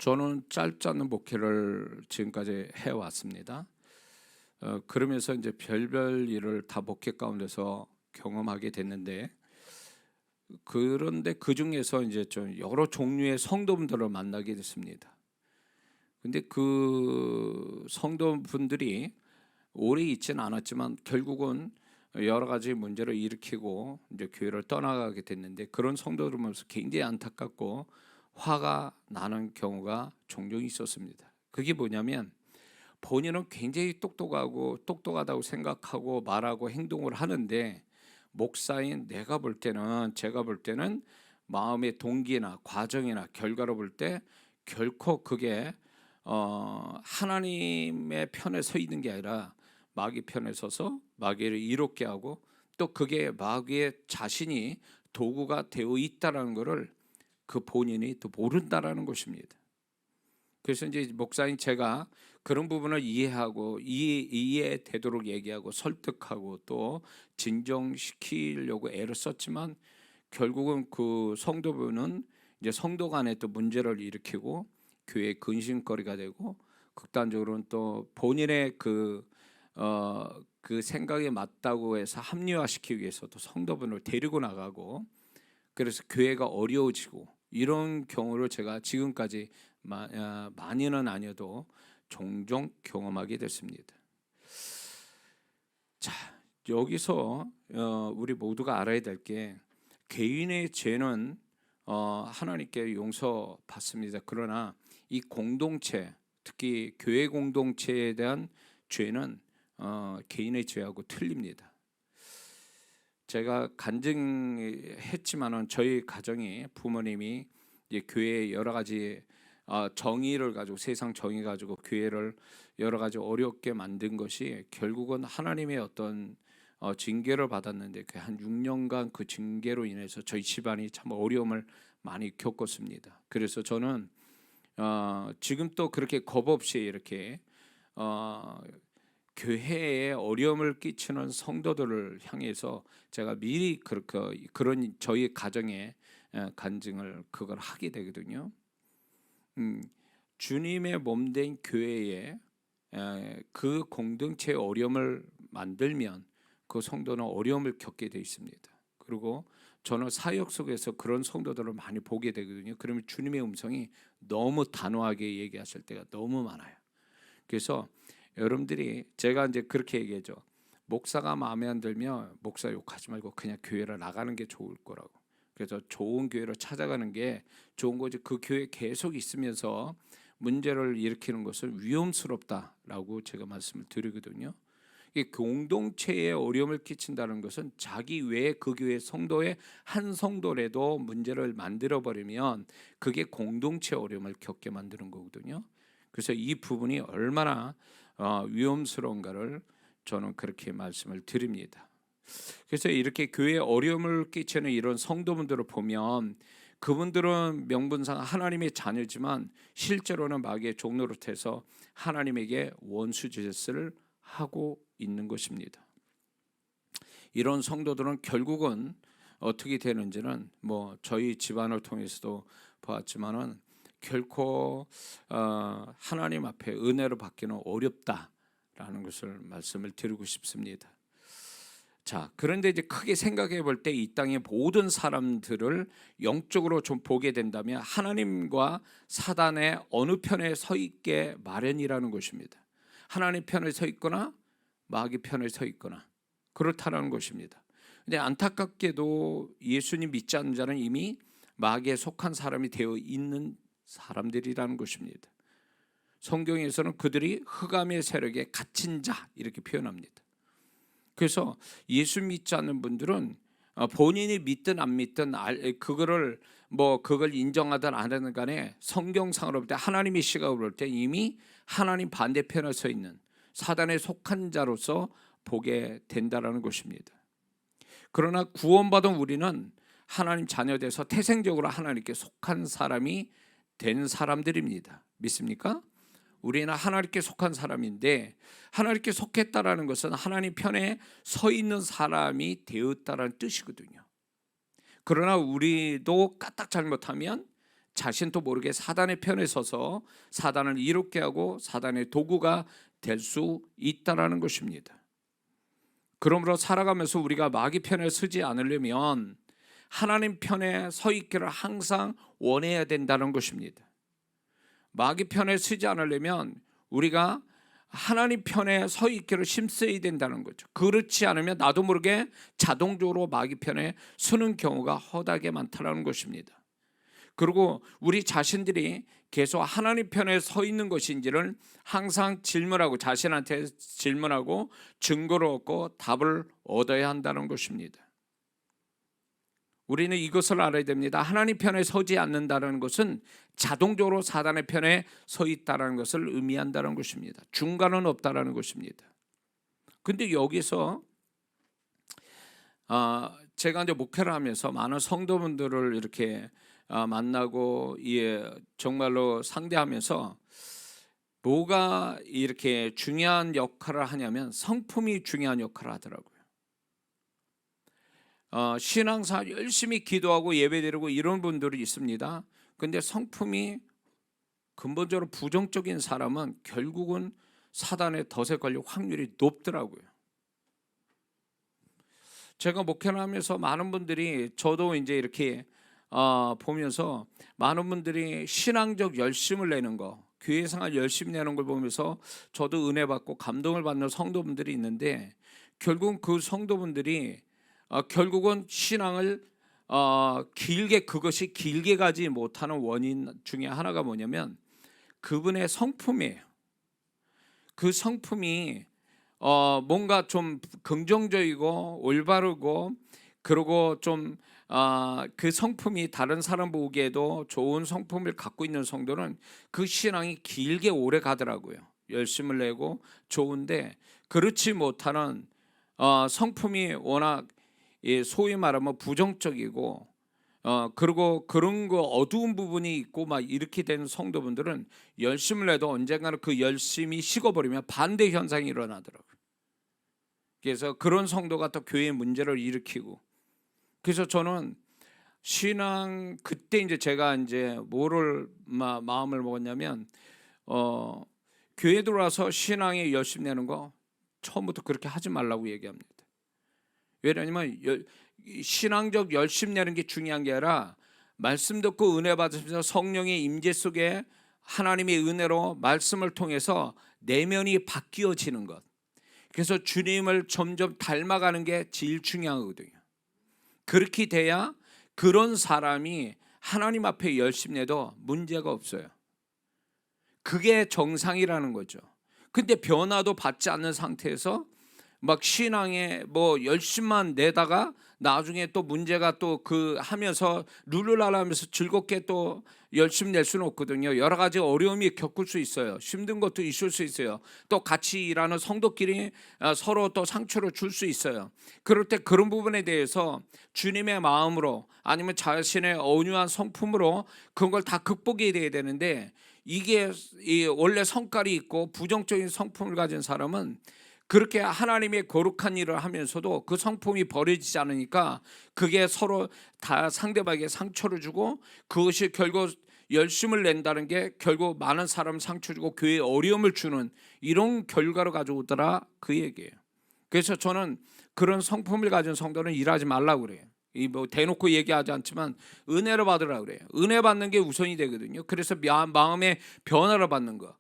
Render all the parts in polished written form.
저는 짧지 않은 목회를 지금까지 해왔습니다. 그러면서 이제 별별 일을 다 목회 가운데서 경험하게 됐는데, 그런데 그 중에서 이제 좀 여러 종류의 성도분들을 만나게 됐습니다. 근데 그 성도분들이 오래 있지는 않았지만 결국은 여러 가지 문제를 일으키고 이제 교회를 떠나가게 됐는데, 그런 성도들을 보면서 굉장히 안타깝고 화가 나는 경우가 종종 있었습니다. 그게 뭐냐면, 본인은 굉장히 똑똑하다고 생각하고 말하고 행동을 하는데, 목사인 제가 볼 때는 마음의 동기나 과정이나 결과로 볼 때 결코 그게 하나님의 편에 서 있는 게 아니라 마귀 편에 서서 마귀를 이롭게 하고, 또 그게 마귀의 자신이 도구가 되어 있다라는 것을 그 본인이 또 모른다라는 것입니다. 그래서 이제 목사인 제가 그런 부분을 이해하고 이해되도록 얘기하고 설득하고 또 진정시키려고 애를 썼지만, 결국은 그 성도분은 이제 성도 간에 또 문제를 일으키고 교회의 근심거리가 되고, 극단적으로는 또 본인의 그 생각에 맞다고 해서 합리화시키기 위해서 또 성도분을 데리고 나가고, 그래서 교회가 어려워지고, 이런 경우를 제가 지금까지 많이는 아니어도 종종 경험하게 됐습니다. 자, 여기서 우리 모두가 알아야 될 게, 개인의 죄는 하나님께 용서받습니다. 그러나 이 공동체, 특히 교회 공동체에 대한 죄는 개인의 죄하고 틀립니다. 제가 간증했지만은 저희 가정이, 부모님이 이제 교회에 여러 가지 정의를 가지고, 세상 정의 가지고 교회를 여러 가지 어렵게 만든 것이 결국은 하나님의 어떤 징계를 받았는데, 그 한 6년간 그 징계로 인해서 저희 집안이 참 어려움을 많이 겪었습니다. 그래서 저는 지금 또 그렇게 겁 없이 이렇게 교회에 어려움을 끼치는 성도들을 향해서 제가 미리 그런 저희 가정의 간증을 그걸 하게 되거든요. 주님의 몸된 교회에 그 공동체의 어려움을 만들면 그 성도는 어려움을 겪게 돼 있습니다. 그리고 저는 사역 속에서 그런 성도들을 많이 보게 되거든요. 그러면 주님의 음성이 너무 단호하게 얘기하실 때가 너무 많아요. 그래서 여러분들이, 제가 이제 그렇게 얘기하죠. 목사가 마음에 안 들면 목사 욕하지 말고 그냥 교회를 나가는 게 좋을 거라고. 그래서 좋은 교회를 찾아가는 게 좋은 거지, 그 교회 계속 있으면서 문제를 일으키는 것은 위험스럽다라고 제가 말씀을 드리거든요. 이 공동체에 어려움을 끼친다는 것은 자기 외에 그 교회 성도의 한 성도라도 문제를 만들어 버리면 그게 공동체 어려움을 겪게 만드는 거거든요. 그래서 이 부분이 얼마나 위험스러운가를 저는 그렇게 말씀을 드립니다. 그래서 이렇게 교회에 어려움을 끼치는 이런 성도분들을 보면, 그분들은 명분상 하나님의 자녀지만 실제로는 마귀의 종노릇해서 하나님에게 원수짓을 하고 있는 것입니다. 이런 성도들은 결국은 어떻게 되는지는 뭐 저희 집안을 통해서도 보았지만은 결코 하나님 앞에 은혜를 받기는 어렵다라는 것을 말씀을 드리고 싶습니다. 자, 그런데 이제 크게 생각해 볼 때 이 땅의 모든 사람들을 영적으로 좀 보게 된다면 하나님과 사단의 어느 편에 서 있게 마련이라는 것입니다. 하나님 편에 서 있거나 마귀 편에 서 있거나 그렇다는 것입니다. 근데 안타깝게도 예수님 믿지 않는 자는 이미 마귀에 속한 사람이 되어 있는 사람들이라는 것입니다. 성경에서는 그들이 흑암의 세력에 갇힌 자 이렇게 표현합니다. 그래서 예수 믿지 않는 분들은 본인이 믿든 안 믿든 그걸 인정하든 안 하든 간에 성경상으로 볼 때, 하나님의 시각으로 볼 때 이미 하나님 반대편에 서 있는 사단에 속한 자로서 보게 된다라는 것입니다. 그러나 구원받은 우리는 하나님 자녀돼서 태생적으로 하나님께 속한 사람이 된 사람들입니다. 믿습니까? 우리는 하나님께 속한 사람인데, 하나님께 속했다라는 것은 하나님 편에 서 있는 사람이 되었다라는 뜻이거든요. 그러나 우리도 까딱 잘못하면 자신도 모르게 사단의 편에 서서 사단을 이롭게 하고 사단의 도구가 될 수 있다라는 것입니다. 그러므로 살아가면서 우리가 마귀 편에 서지 않으려면 하나님 편에 서 있기를 항상 원해야 된다는 것입니다. 마귀 편에 서지 않으려면 우리가 하나님 편에 서 있기를 힘써야 된다는 거죠. 그렇지 않으면 나도 모르게 자동적으로 마귀 편에 서는 경우가 허다하게 많다는 것입니다. 그리고 우리 자신들이 계속 하나님 편에 서 있는 것인지를 항상 질문하고 자신한테 질문하고 증거를 얻고 답을 얻어야 한다는 것입니다. 우리는 이것을 알아야 됩니다. 하나님 편에 서지 않는다는 것은 자동적으로 사단의 편에 서 있다는 것을 의미한다는 것입니다. 중간은 없다는 것입니다. 근데 여기서 제가 이제 목회를 하면서 많은 성도분들을 이렇게 만나고 정말로 상대하면서 뭐가 이렇게 중요한 역할을 하냐면 성품이 중요한 역할을 하더라고요. 신앙생활 열심히 기도하고 예배드리고 이런 분들이 있습니다. 근데 성품이 근본적으로 부정적인 사람은 결국은 사단의 덫에 걸릴 확률이 높더라고요. 제가 목회를 하면서 많은 분들이 저도 이제 이렇게 보면서 많은 분들이 신앙적 열심을 내는 거, 교회 생활 열심히 내는 걸 보면서 저도 은혜 받고 감동을 받는 성도분들이 있는데 결국 그 성도분들이 결국은 신앙을 그것이 길게 가지 못하는 원인 중에 하나가 뭐냐면 그분의 성품이에요. 그 성품이 뭔가 좀 긍정적이고 올바르고 그리고 좀 그 성품이 다른 사람 보기에도 좋은 성품을 갖고 있는 성도는 그 신앙이 길게 오래 가더라고요. 열심을 내고 좋은데 그렇지 못하는 성품이 워낙 소위 말하면 부정적이고 그리고 그런 거 어두운 부분이 있고 막 이렇게 되는 성도분들은 열심을 내도 언젠가는 그 열심이 식어버리면 반대 현상이 일어나더라고요. 그래서 그런 성도가 또 교회에 문제를 일으키고 그래서 저는 신앙 그때 이제 제가 이제 뭐를 마음을 먹었냐면 교회 들어와서 신앙에 열심 내는 거 처음부터 그렇게 하지 말라고 얘기합니다. 왜냐하면 신앙적 열심 내는 게 중요한 게 아니라 말씀 듣고 은혜 받으면서 성령의 임재 속에 하나님의 은혜로 말씀을 통해서 내면이 바뀌어지는 것. 그래서 주님을 점점 닮아가는 게 제일 중요하거든요. 그렇게 돼야 그런 사람이 하나님 앞에 열심 내도 문제가 없어요. 그게 정상이라는 거죠. 근데 변화도 받지 않는 상태에서 막 신앙에 뭐 열심만 내다가 나중에 또 문제가 또 하면서 룰루랄라 하면서 즐겁게 또 열심 낼 수는 없거든요. 여러 가지 어려움이 겪을 수 있어요. 힘든 것도 있을 수 있어요. 또 같이 일하는 성도끼리 서로 또 상처를 줄 수 있어요. 그럴 때 그런 부분에 대해서 주님의 마음으로 아니면 자신의 온유한 성품으로 그런 걸 다 극복해야 돼야 되는데 이게 원래 성깔이 있고 부정적인 성품을 가진 사람은 그렇게 하나님의 거룩한 일을 하면서도 그 성품이 버려지지 않으니까 그게 서로 다 상대방에게 상처를 주고 그것이 결국 열심을 낸다는 게 결국 많은 사람 상처 주고 교회에 어려움을 주는 이런 결과를 가져오더라 그 얘기예요. 그래서 저는 그런 성품을 가진 성도는 일하지 말라고 그래요. 뭐 대놓고 얘기하지 않지만 은혜를 받으라고 그래요. 은혜 받는 게 우선이 되거든요. 그래서 마음의 변화를 받는 거.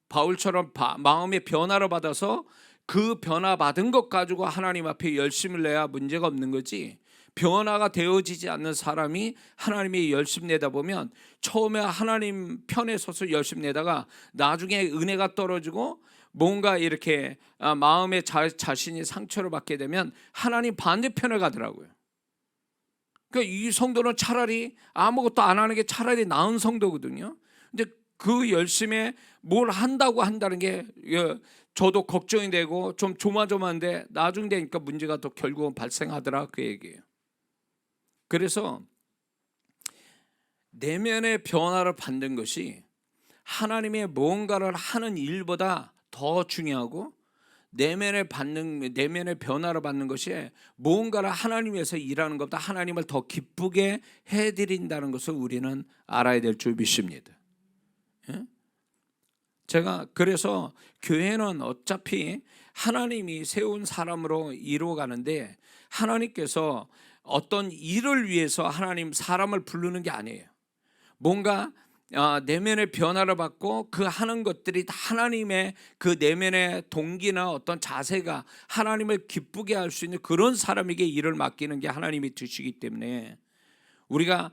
바울처럼 마음의 변화를 받아서 그 변화 받은 것 가지고 하나님 앞에 열심을 내야 문제가 없는 거지. 변화가 되어지지 않는 사람이 하나님의 열심 내다 보면 처음에 하나님 편에 서서 열심 내다가 나중에 은혜가 떨어지고 뭔가 이렇게 마음의 자신이 상처를 받게 되면 하나님 반대편에 가더라고요. 그러니까 이 성도는 차라리 아무것도 안 하는 게 차라리 나은 성도거든요. 근데 그 열심에 뭘 한다고 한다는 게 저도 걱정이 되고 좀 조마조마한데 나중 되니까 문제가 또 결국은 발생하더라 그 얘기예요. 그래서 내면의 변화를 받는 것이 하나님의 뭔가를 하는 일보다 더 중요하고 내면의 변화를 받는 것이 무언가를 하나님에서 일하는 것보다 하나님을 더 기쁘게 해드린다는 것을 우리는 알아야 될 줄 믿습니다. 예? 제가 그래서 교회는 어차피 하나님이 세운 사람으로 이루어가는데, 하나님께서 어떤 일을 위해서 하나님 사람을 부르는 게 아니에요. 뭔가 내면의 변화를 받고 그 하는 것들이 다 하나님의 그 내면의 동기나 어떤 자세가 하나님을 기쁘게 할 수 있는 그런 사람에게 일을 맡기는 게 하나님이 주시기 때문에, 우리가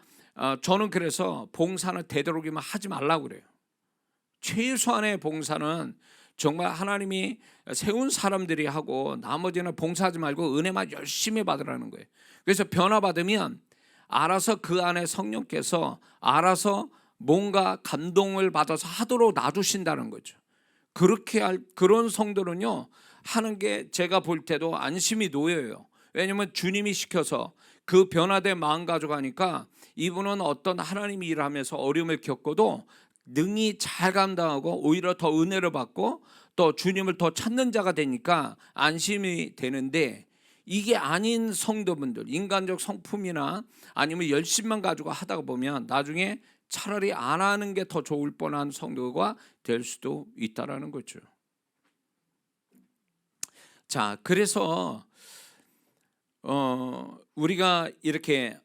저는 그래서 봉사는 되도록이면 하지 말라고 그래요. 최소한의 봉사는 정말 하나님이 세운 사람들이 하고, 나머지는 봉사하지 말고 은혜만 열심히 받으라는 거예요. 그래서 변화 받으면 알아서 그 안에 성령께서 알아서 뭔가 감동을 받아서 하도록 놔두신다는 거죠. 그렇게 그런 성도는요, 하는 게 제가 볼 때도 안심이 놓여요. 왜냐하면 주님이 시켜서 그 변화된 마음 가져가니까 이분은 어떤 하나님이 일하면서 어려움을 겪어도 능히 잘 감당하고 오히려 더 은혜를 받고 또 주님을 더 찾는 자가 되니까 안심이 되는데, 이게 아닌 성도분들, 인간적 성품이나 아니면 열심만 가지고 하다가 보면 나중에 차라리 안 하는 게 더 좋을 뻔한 성도가 될 수도 있다라는 거죠. 자, 그래서 우리가 이렇게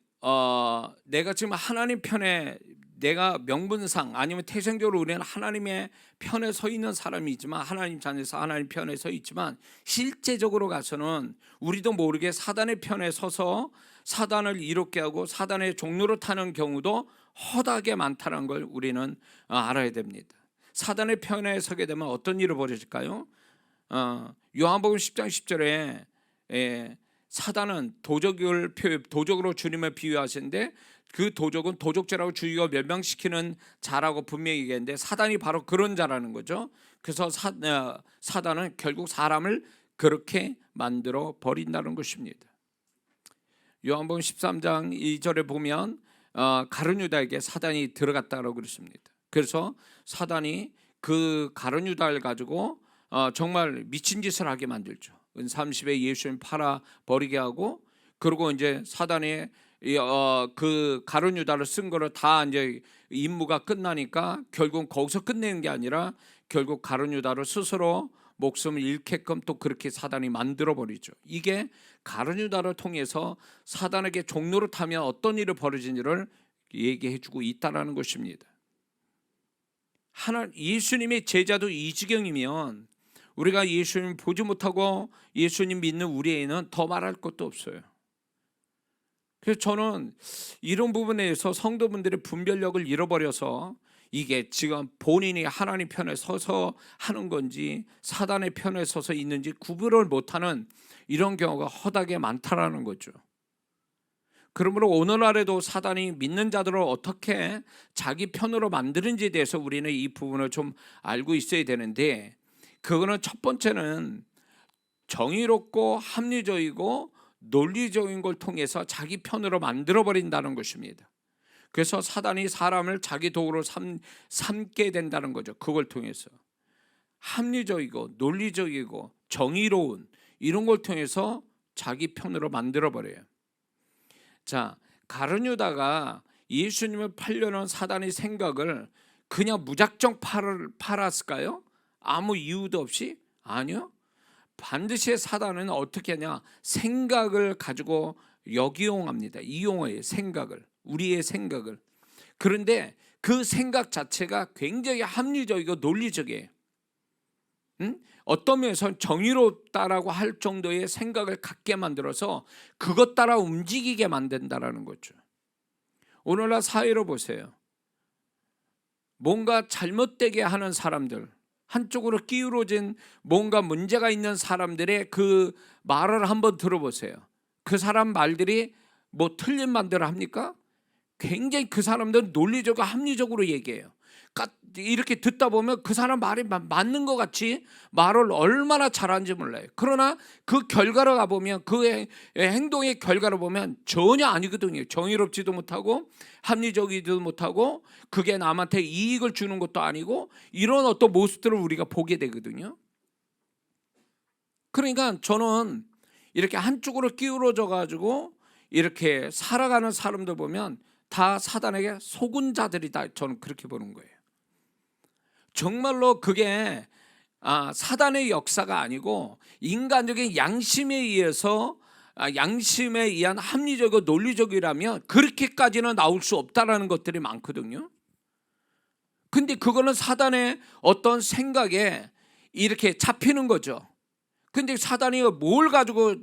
내가 지금 하나님 편에, 내가 명분상 아니면 태생적으로 우리는 하나님의 편에 서 있는 사람이지만, 하나님 자녀에서 하나님 편에 서 있지만, 실제적으로 가서는 우리도 모르게 사단의 편에 서서 사단을 이롭게 하고 사단의 종로로 타는 경우도 허다하게 많다는 걸 우리는 알아야 됩니다. 사단의 편에 서게 되면 어떤 일이 벌어질까요? 요한복음 10장 10절에 사단은 도적으로 주님을 비유하시는데, 그 도적은 도적죄라고 죽이고 멸망시키는 자라고 분명히 얘기했는데, 사단이 바로 그런 자라는 거죠. 그래서 사단은 결국 사람을 그렇게 만들어 버린다는 것입니다. 요한복음 13장 2절에 보면 가룟 유다에게 사단이 들어갔다고 그랬습니다. 그래서 사단이 그 가룟 유다를 가지고 정말 미친 짓을 하게 만들죠. 은 30에 예수님 팔아 버리게 하고, 그리고 이제 사단이 그 가룟 유다를 쓴 거를 다 이제 임무가 끝나니까 결국 거기서 끝내는 게 아니라 결국 가룟 유다를 스스로 목숨을 잃게끔 또 그렇게 사단이 만들어 버리죠. 이게 가룟 유다를 통해서 사단에게 종로를 타면 어떤 일이 벌어지는지를 얘기해 주고 있다라는 것입니다. 예수님의 제자도 이 지경이면 우리가 예수님 보지 못하고 예수님 믿는 우리에는 더 말할 것도 없어요. 그래서 저는 이런 부분에서 성도분들의 분별력을 잃어버려서 이게 지금 본인이 하나님 편에 서서 하는 건지 사단의 편에 서서 있는지 구분을 못하는 이런 경우가 허다하게 많다라는 거죠. 그러므로 오늘날에도 사단이 믿는 자들을 어떻게 자기 편으로 만드는지에 대해서 우리는 이 부분을 좀 알고 있어야 되는데, 그거는 첫 번째는 정의롭고 합리적이고 논리적인 걸 통해서 자기 편으로 만들어버린다는 것입니다. 그래서 사단이 사람을 자기 도구로 삼게 된다는 거죠. 그걸 통해서 합리적이고 논리적이고 정의로운 이런 걸 통해서 자기 편으로 만들어버려요. 자, 가룟 유다가 예수님을 팔려는 사단의 생각을 그냥 무작정 팔았을까요? 아무 이유도 없이? 아니요. 반드시 사단은 어떻게 하냐, 생각을 가지고 역이용합니다. 이용해요. 생각을, 우리의 생각을. 그런데 그 생각 자체가 굉장히 합리적이고 논리적이에요. 어떤 면에서 정의롭다라고 할 정도의 생각을 갖게 만들어서 그것 따라 움직이게 만든다라는 거죠. 오늘날 사회로 보세요. 뭔가 잘못되게 하는 사람들, 한쪽으로 기울어진 뭔가 문제가 있는 사람들의 그 말을 한번 들어보세요. 그 사람 말들이 뭐 틀린 말들을 합니까? 굉장히 그 사람들은 논리적으로 합리적으로 얘기해요. 이렇게 듣다 보면 그 사람 말이 맞는 것 같이 말을 얼마나 잘하는지 몰라요. 그러나 그 결과로 가보면, 그 행동의 결과로 보면 전혀 아니거든요. 정의롭지도 못하고 합리적이지도 못하고 그게 남한테 이익을 주는 것도 아니고, 이런 어떤 모습들을 우리가 보게 되거든요. 그러니까 저는 이렇게 한쪽으로 기울어져 가지고 이렇게 살아가는 사람들 보면 다 사단에게 속은 자들이다. 저는 그렇게 보는 거예요. 정말로 그게 사단의 역사가 아니고 인간적인 양심에 의해서 양심에 의한 합리적이고 논리적이라면 그렇게까지는 나올 수 없다라는 것들이 많거든요. 근데 그거는 사단의 어떤 생각에 이렇게 잡히는 거죠. 근데 사단이 뭘 가지고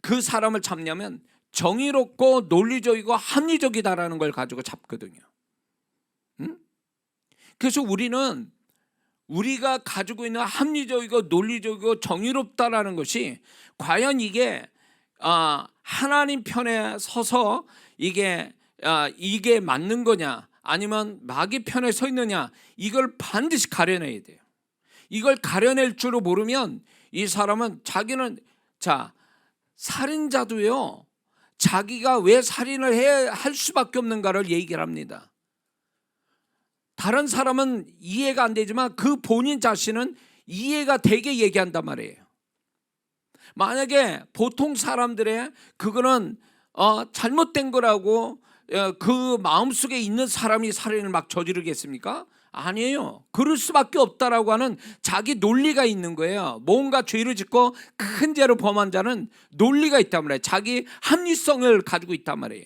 그 사람을 잡냐면 정의롭고 논리적이고 합리적이다라는 걸 가지고 잡거든요. 그래서 우리가 가지고 있는 합리적이고 논리적이고 정의롭다라는 것이 과연 이게 하나님 편에 서서 이게 맞는 거냐 아니면 마귀 편에 서 있느냐, 이걸 반드시 가려내야 돼요. 이걸 가려낼 줄을 모르면 이 사람은 자기는 살인자도요, 자기가 왜 살인을 할 수밖에 없는가를 얘기를 합니다. 다른 사람은 이해가 안 되지만 그 본인 자신은 이해가 되게 얘기한단 말이에요. 만약에 보통 사람들의 그거는 잘못된 거라고 그 마음속에 있는 사람이 살인을 막 저지르겠습니까? 아니에요. 그럴 수밖에 없다라고 하는 자기 논리가 있는 거예요. 뭔가 죄를 짓고 큰 죄를 범한 자는 논리가 있단 말이에요. 자기 합리성을 가지고 있단 말이에요.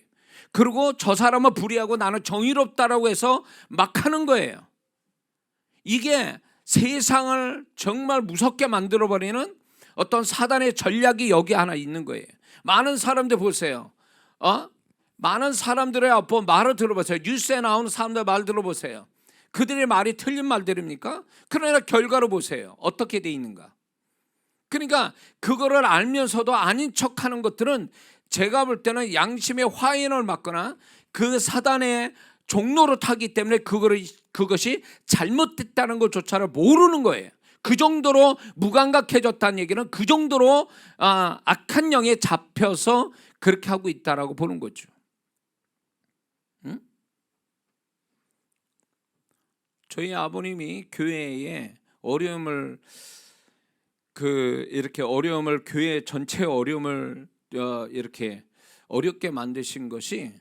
그리고 저 사람은 불의하고 나는 정의롭다라고 해서 막 하는 거예요. 이게 세상을 정말 무섭게 만들어버리는 어떤 사단의 전략이 여기 하나 있는 거예요. 많은 사람들 보세요. 많은 사람들의 말을 들어보세요. 뉴스에 나오는 사람들 말 들어보세요. 그들의 말이 틀린 말들입니까? 그러나 결과로 보세요. 어떻게 돼 있는가? 그러니까 그거를 알면서도 아닌 척하는 것들은 제가 볼 때는 양심의 화인을 맞거나 그 사단의 종로로 타기 때문에 그것이 잘못됐다는 것조차를 모르는 거예요. 그 정도로 무감각해졌다는 얘기는 그 정도로 악한 영에 잡혀서 그렇게 하고 있다라고 보는 거죠. 응? 저희 아버님이 교회에 어려움을 교회 전체 어려움을 이렇게 어렵게 만드신 것이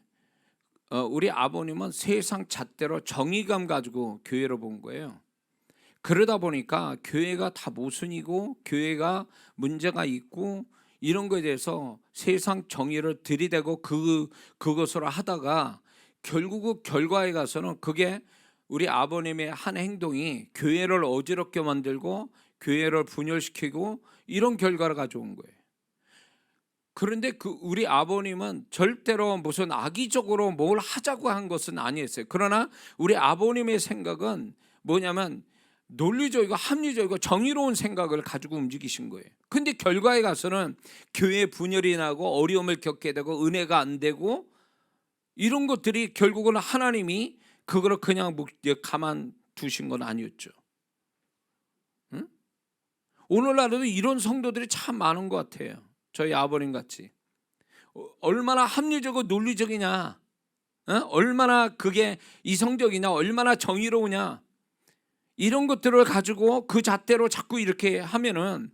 우리 아버님은 세상 잣대로 정의감 가지고 교회를 본 거예요. 그러다 보니까 교회가 다 모순이고 교회가 문제가 있고 이런 거에 대해서 세상 정의를 들이대고 그것으로 하다가 결국 결과에 가서는 그게 우리 아버님의 한 행동이 교회를 어지럽게 만들고 교회를 분열시키고 이런 결과를 가져온 거예요. 그런데 우리 아버님은 절대로 무슨 악의적으로 뭘 하자고 한 것은 아니었어요. 그러나 우리 아버님의 생각은 뭐냐면 논리적이고 합리적이고 정의로운 생각을 가지고 움직이신 거예요. 근데 결과에 가서는 교회 분열이 나고 어려움을 겪게 되고 은혜가 안 되고 이런 것들이 결국은 하나님이 그거를 그냥 가만 두신 건 아니었죠. 응? 오늘날에도 이런 성도들이 참 많은 것 같아요. 저희 아버님 같이 얼마나 합리적이고 논리적이냐, 얼마나 그게 이성적이냐, 얼마나 정의로우냐, 이런 것들을 가지고 그 잣대로 자꾸 이렇게 하면은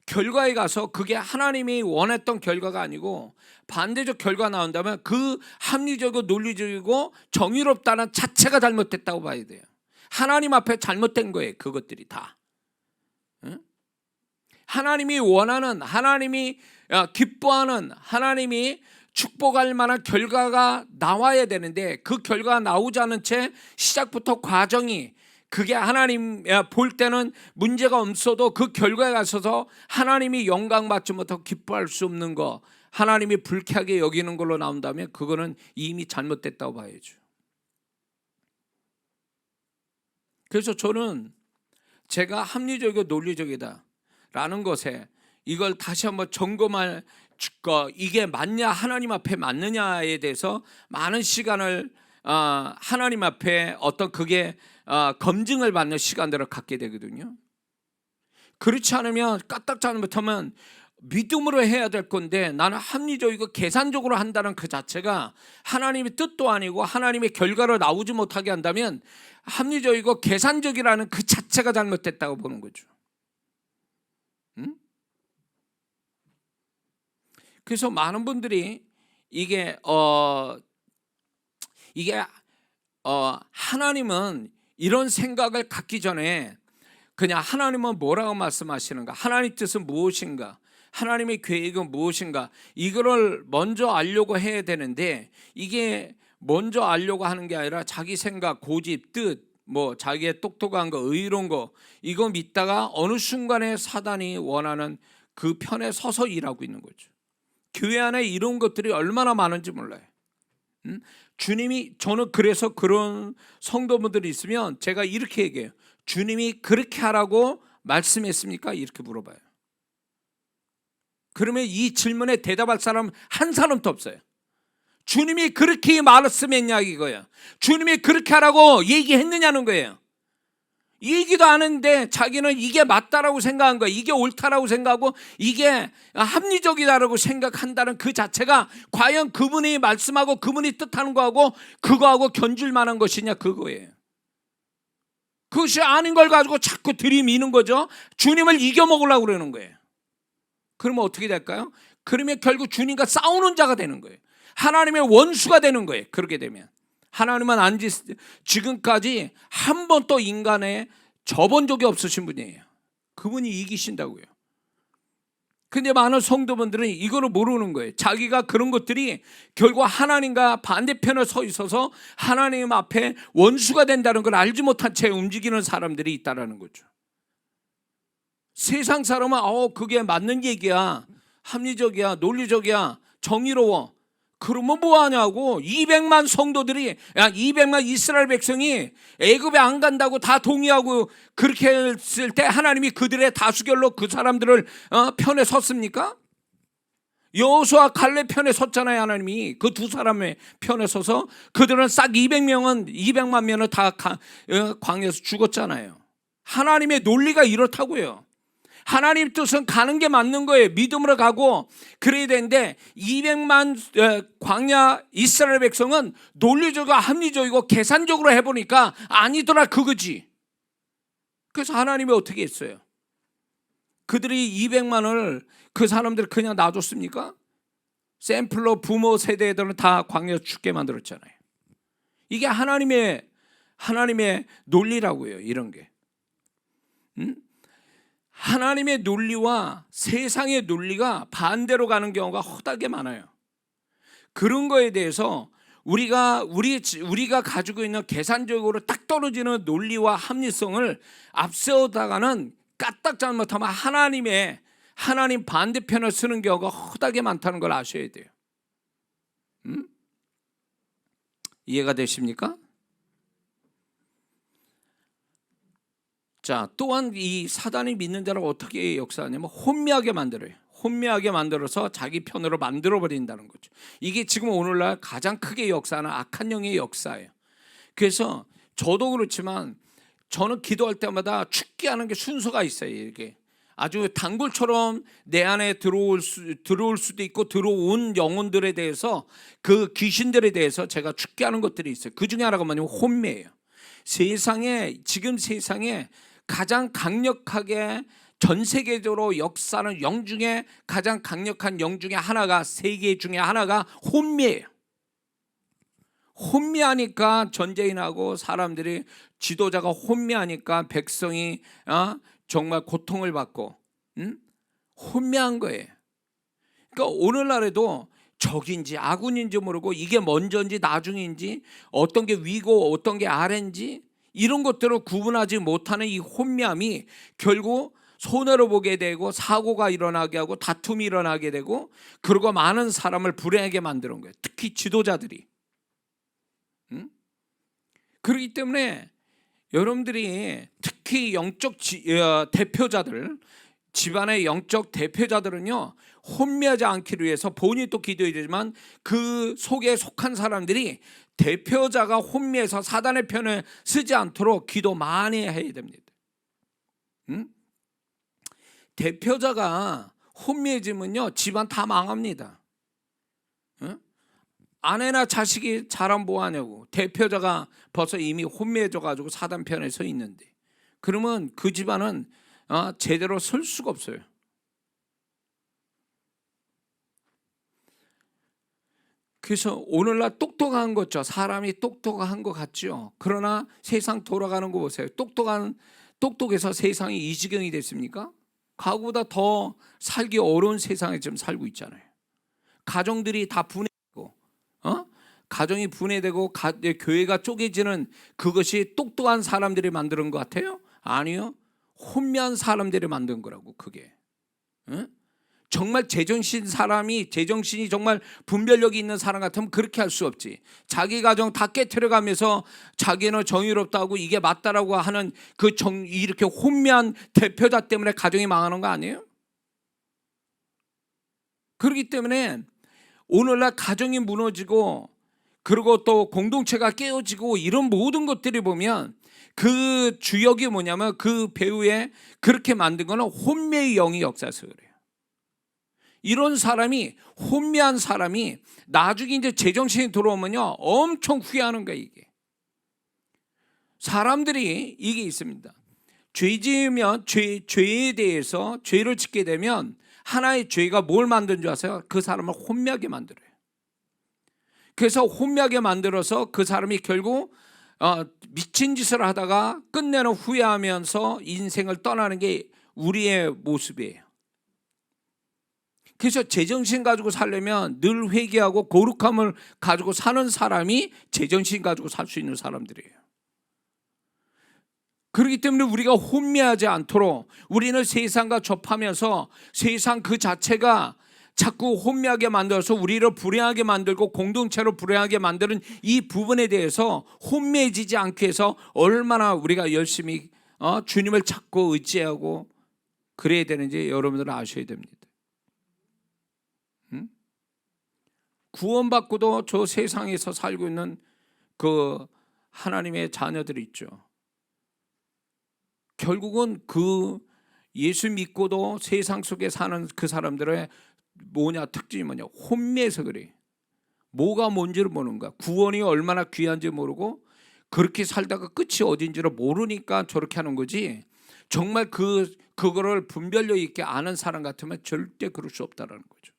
결과에 가서 그게 하나님이 원했던 결과가 아니고 반대적 결과가 나온다면 그 합리적이고 논리적이고 정의롭다는 자체가 잘못됐다고 봐야 돼요. 하나님 앞에 잘못된 거예요. 그것들이 다. 하나님이 원하는, 하나님이 기뻐하는, 하나님이 축복할 만한 결과가 나와야 되는데 그 결과가 나오지 않은 채 시작부터 과정이 그게 하나님 볼 때는 문제가 없어도 그 결과에 가서서 하나님이 영광 받지 못하고 기뻐할 수 없는 거, 하나님이 불쾌하게 여기는 걸로 나온다면 그거는 이미 잘못됐다고 봐야죠. 그래서 저는 제가 합리적이고 논리적이다 라는 것에 이걸 다시 한번 점검할 이게 맞냐, 하나님 앞에 맞느냐에 대해서 많은 시간을 하나님 앞에 어떤 그게 검증을 받는 시간들을 갖게 되거든요. 그렇지 않으면 까딱 잘못하면 믿음으로 해야 될 건데 나는 합리적이고 계산적으로 한다는 그 자체가 하나님의 뜻도 아니고 하나님의 결과로 나오지 못하게 한다면 합리적이고 계산적이라는 그 자체가 잘못됐다고 보는 거죠. 응? 그래서 많은 분들이 이게 하나님은 이런 생각을 갖기 전에 그냥 하나님은 뭐라고 말씀하시는가, 하나님의 뜻은 무엇인가, 하나님의 계획은 무엇인가, 이거를 먼저 알려고 해야 되는데, 이게 먼저 알려고 하는 게 아니라 자기 생각, 고집, 뜻, 뭐 자기의 똑똑한 거, 의로운 거, 이거 믿다가 어느 순간에 사단이 원하는 그 편에 서서 일하고 있는 거죠. 교회 안에 이런 것들이 얼마나 많은지 몰라요. 주님이, 저는 그래서 그런 성도분들이 있으면 제가 이렇게 얘기해요. 주님이 그렇게 하라고 말씀했습니까? 이렇게 물어봐요. 그러면 이 질문에 대답할 사람 한 사람도 없어요. 주님이 그렇게 말씀했냐 이거예요. 주님이 그렇게 하라고 얘기했느냐는 거예요. 얘기도 안 했는데 자기는 이게 맞다라고 생각한 거예요. 이게 옳다라고 생각하고 이게 합리적이다라고 생각한다는 그 자체가 과연 그분이 말씀하고 그분이 뜻하는 거하고 그거하고 견줄 만한 것이냐, 그거예요. 그것이 아닌 걸 가지고 자꾸 들이미는 거죠. 주님을 이겨먹으려고 그러는 거예요. 그러면 어떻게 될까요? 그러면 결국 주님과 싸우는 자가 되는 거예요. 하나님의 원수가 되는 거예요. 그렇게 되면 하나님은 지금까지 한 번도 인간에 져본 적이 없으신 분이에요. 그분이 이기신다고요. 근데 많은 성도분들은 이거를 모르는 거예요. 자기가 그런 것들이 결국 하나님과 반대편에 서 있어서 하나님 앞에 원수가 된다는 걸 알지 못한 채 움직이는 사람들이 있다는 거죠. 세상 사람은 그게 맞는 얘기야, 합리적이야, 논리적이야, 정의로워. 그러면 뭐하냐고. 200만 성도들이, 200만 이스라엘 백성이 애굽에 안 간다고 다 동의하고 그렇게 했을 때 하나님이 그들의 다수결로 그 사람들을 편에 섰습니까? 여호수아 갈렙 편에 섰잖아요. 하나님이 그 두 사람의 편에 서서 그들은 싹 200만 명은 다 광야에서 죽었잖아요. 하나님의 논리가 이렇다고요. 하나님 뜻은 가는 게 맞는 거예요. 믿음으로 가고 그래야 되는데 200만 광야 이스라엘 백성은 논리적이고 합리적이고 계산적으로 해보니까 아니더라 그거지. 그래서 하나님이 어떻게 했어요? 그들이 200만을 그 사람들을 그냥 놔줬습니까? 샘플로 부모 세대들은 다 광야에서 죽게 만들었잖아요. 이게 하나님의 논리라고요. 이런 게. 하나님의 논리와 세상의 논리가 반대로 가는 경우가 허다하게 많아요. 그런 거에 대해서 우리가 가지고 있는 계산적으로 딱 떨어지는 논리와 합리성을 앞세우다가는 까딱 잘못하면 하나님 반대편을 쓰는 경우가 허다하게 많다는 걸 아셔야 돼요. 이해가 되십니까? 자, 또한 이 사단이 믿는 자를 어떻게 역사하냐면 혼미하게 만들어요. 혼미하게 만들어서 자기 편으로 만들어버린다는 거죠. 이게 지금 오늘날 가장 크게 역사하는 악한 영의 역사예요. 그래서 저도 그렇지만 저는 기도할 때마다 축기하는 게 순서가 있어요. 이게 아주 단골처럼 내 안에 들어올 수도 있고 들어온 영혼들에 대해서, 그 귀신들에 대해서 제가 축기하는 것들이 있어요. 그 중에 하나가 뭐냐면 혼미예요. 지금 세상에 가장 강력하게 전 세계적으로 역사하는 영 중에 가장 강력한 영 중에 하나가, 세계 중에 하나가 혼미예요. 혼미하니까 전쟁이 나고 사람들이, 지도자가 혼미하니까 백성이 정말 고통을 받고, 혼미한 거예요. 그러니까 오늘날에도 적인지 아군인지 모르고 이게 먼저인지 나중인지, 어떤 게 위고 어떤 게 아래인지 이런 것들을 구분하지 못하는 이 혼미함이 결국 손해로 보게 되고 사고가 일어나게 하고 다툼이 일어나게 되고, 그리고 많은 사람을 불행하게 만드는 거예요. 특히 지도자들이. 그렇기 때문에 여러분들이 특히 영적 대표자들, 집안의 영적 대표자들은요, 혼미하지 않기를 위해서 본인이 또 기도해야 되지만 그 속에 속한 사람들이 대표자가 혼미해서 사단의 편을 쓰지 않도록 기도 많이 해야 됩니다. 대표자가 혼미해지면요, 집안 다 망합니다. 아내나 자식이 잘하면 뭐하냐고. 대표자가 벌써 이미 혼미해져가지고 사단 편에 서 있는데, 그러면 그 집안은 제대로 설 수가 없어요. 그래서 오늘날 똑똑한 거죠. 사람이 똑똑한 것 같죠. 그러나 세상 돌아가는 거 보세요. 똑똑해서 세상이 이 지경이 됐습니까? 과거보다 더 살기 어려운 세상에 지금 살고 있잖아요. 가정들이 다 분해되고, 가정이 분해되고 교회가 쪼개지는 그것이 똑똑한 사람들이 만드는 것 같아요? 아니요. 혼미한 사람들이 만든 거라고. 그게 정말 제정신이 정말 분별력이 있는 사람 같으면 그렇게 할 수 없지. 자기 가정 다 깨트려가면서 자기는 정의롭다고 이게 맞다라고 하는 이렇게 혼미한 대표자 때문에 가정이 망하는 거 아니에요? 그렇기 때문에 오늘날 가정이 무너지고, 그리고 또 공동체가 깨어지고, 이런 모든 것들이 보면 그 주역이 뭐냐면 그 배후에 그렇게 만든 거는 혼미의 영이 역사해서 그래요. 이런 사람이, 혼미한 사람이 나중에 이제 제정신이 들어오면요 엄청 후회하는 거예요. 이게 사람들이 이게 있습니다. 죄 지으면 죄에 대해서 죄를 짓게 되면 하나의 죄가 뭘 만드는 줄 아세요? 그 사람을 혼미하게 만들어요. 그래서 혼미하게 만들어서 그 사람이 결국 미친 짓을 하다가 끝내는 후회하면서 인생을 떠나는 게 우리의 모습이에요. 그래서 제정신 가지고 살려면 늘 회개하고 거룩함을 가지고 사는 사람이 제정신 가지고 살 수 있는 사람들이에요. 그렇기 때문에 우리가 혼미하지 않도록 우리는 세상과 접하면서 세상 그 자체가 자꾸 혼미하게 만들어서 우리를 불행하게 만들고 공동체로 불행하게 만드는 이 부분에 대해서 혼미해지지 않게 해서 얼마나 우리가 열심히 주님을 찾고 의지하고 그래야 되는지 여러분들은 아셔야 됩니다. 구원받고도 저 세상에서 살고 있는 그 하나님의 자녀들이 있죠. 결국은 그 예수 믿고도 세상 속에 사는 그 사람들의 특징이 뭐냐? 혼미해서 그래. 뭐가 뭔지를 모르는 거야. 구원이 얼마나 귀한지 모르고 그렇게 살다가 끝이 어딘지를 모르니까 저렇게 하는 거지. 정말 그거를 분별력 있게 아는 사람 같으면 절대 그럴 수 없다라는 거죠.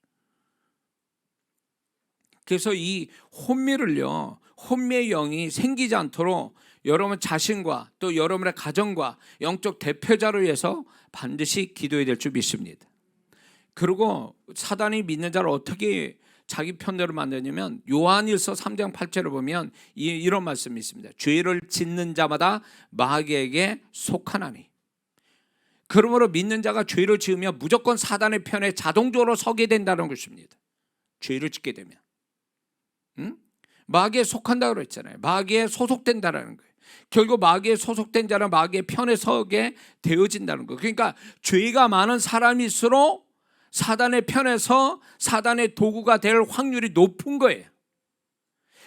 그래서 이 혼미의 영이 생기지 않도록 여러분 자신과 또 여러분의 가정과 영적 대표자를 위해서 반드시 기도해야 될 줄 믿습니다. 그리고 사단이 믿는 자를 어떻게 자기 편대로 만드냐면 요한일서 3장 8절을 보면 이런 말씀이 있습니다. 죄를 짓는 자마다 마귀에게 속하나니. 그러므로 믿는 자가 죄를 지으면 무조건 사단의 편에 자동적으로 서게 된다는 것입니다. 죄를 짓게 되면 마귀에 속한다고 그랬잖아요. 마귀에 소속된다라는 거예요. 결국 마귀에 소속된 자는 마귀의 편에 서게 되어진다는 거예요. 그러니까 죄가 많은 사람일수록 사단의 편에서 사단의 도구가 될 확률이 높은 거예요.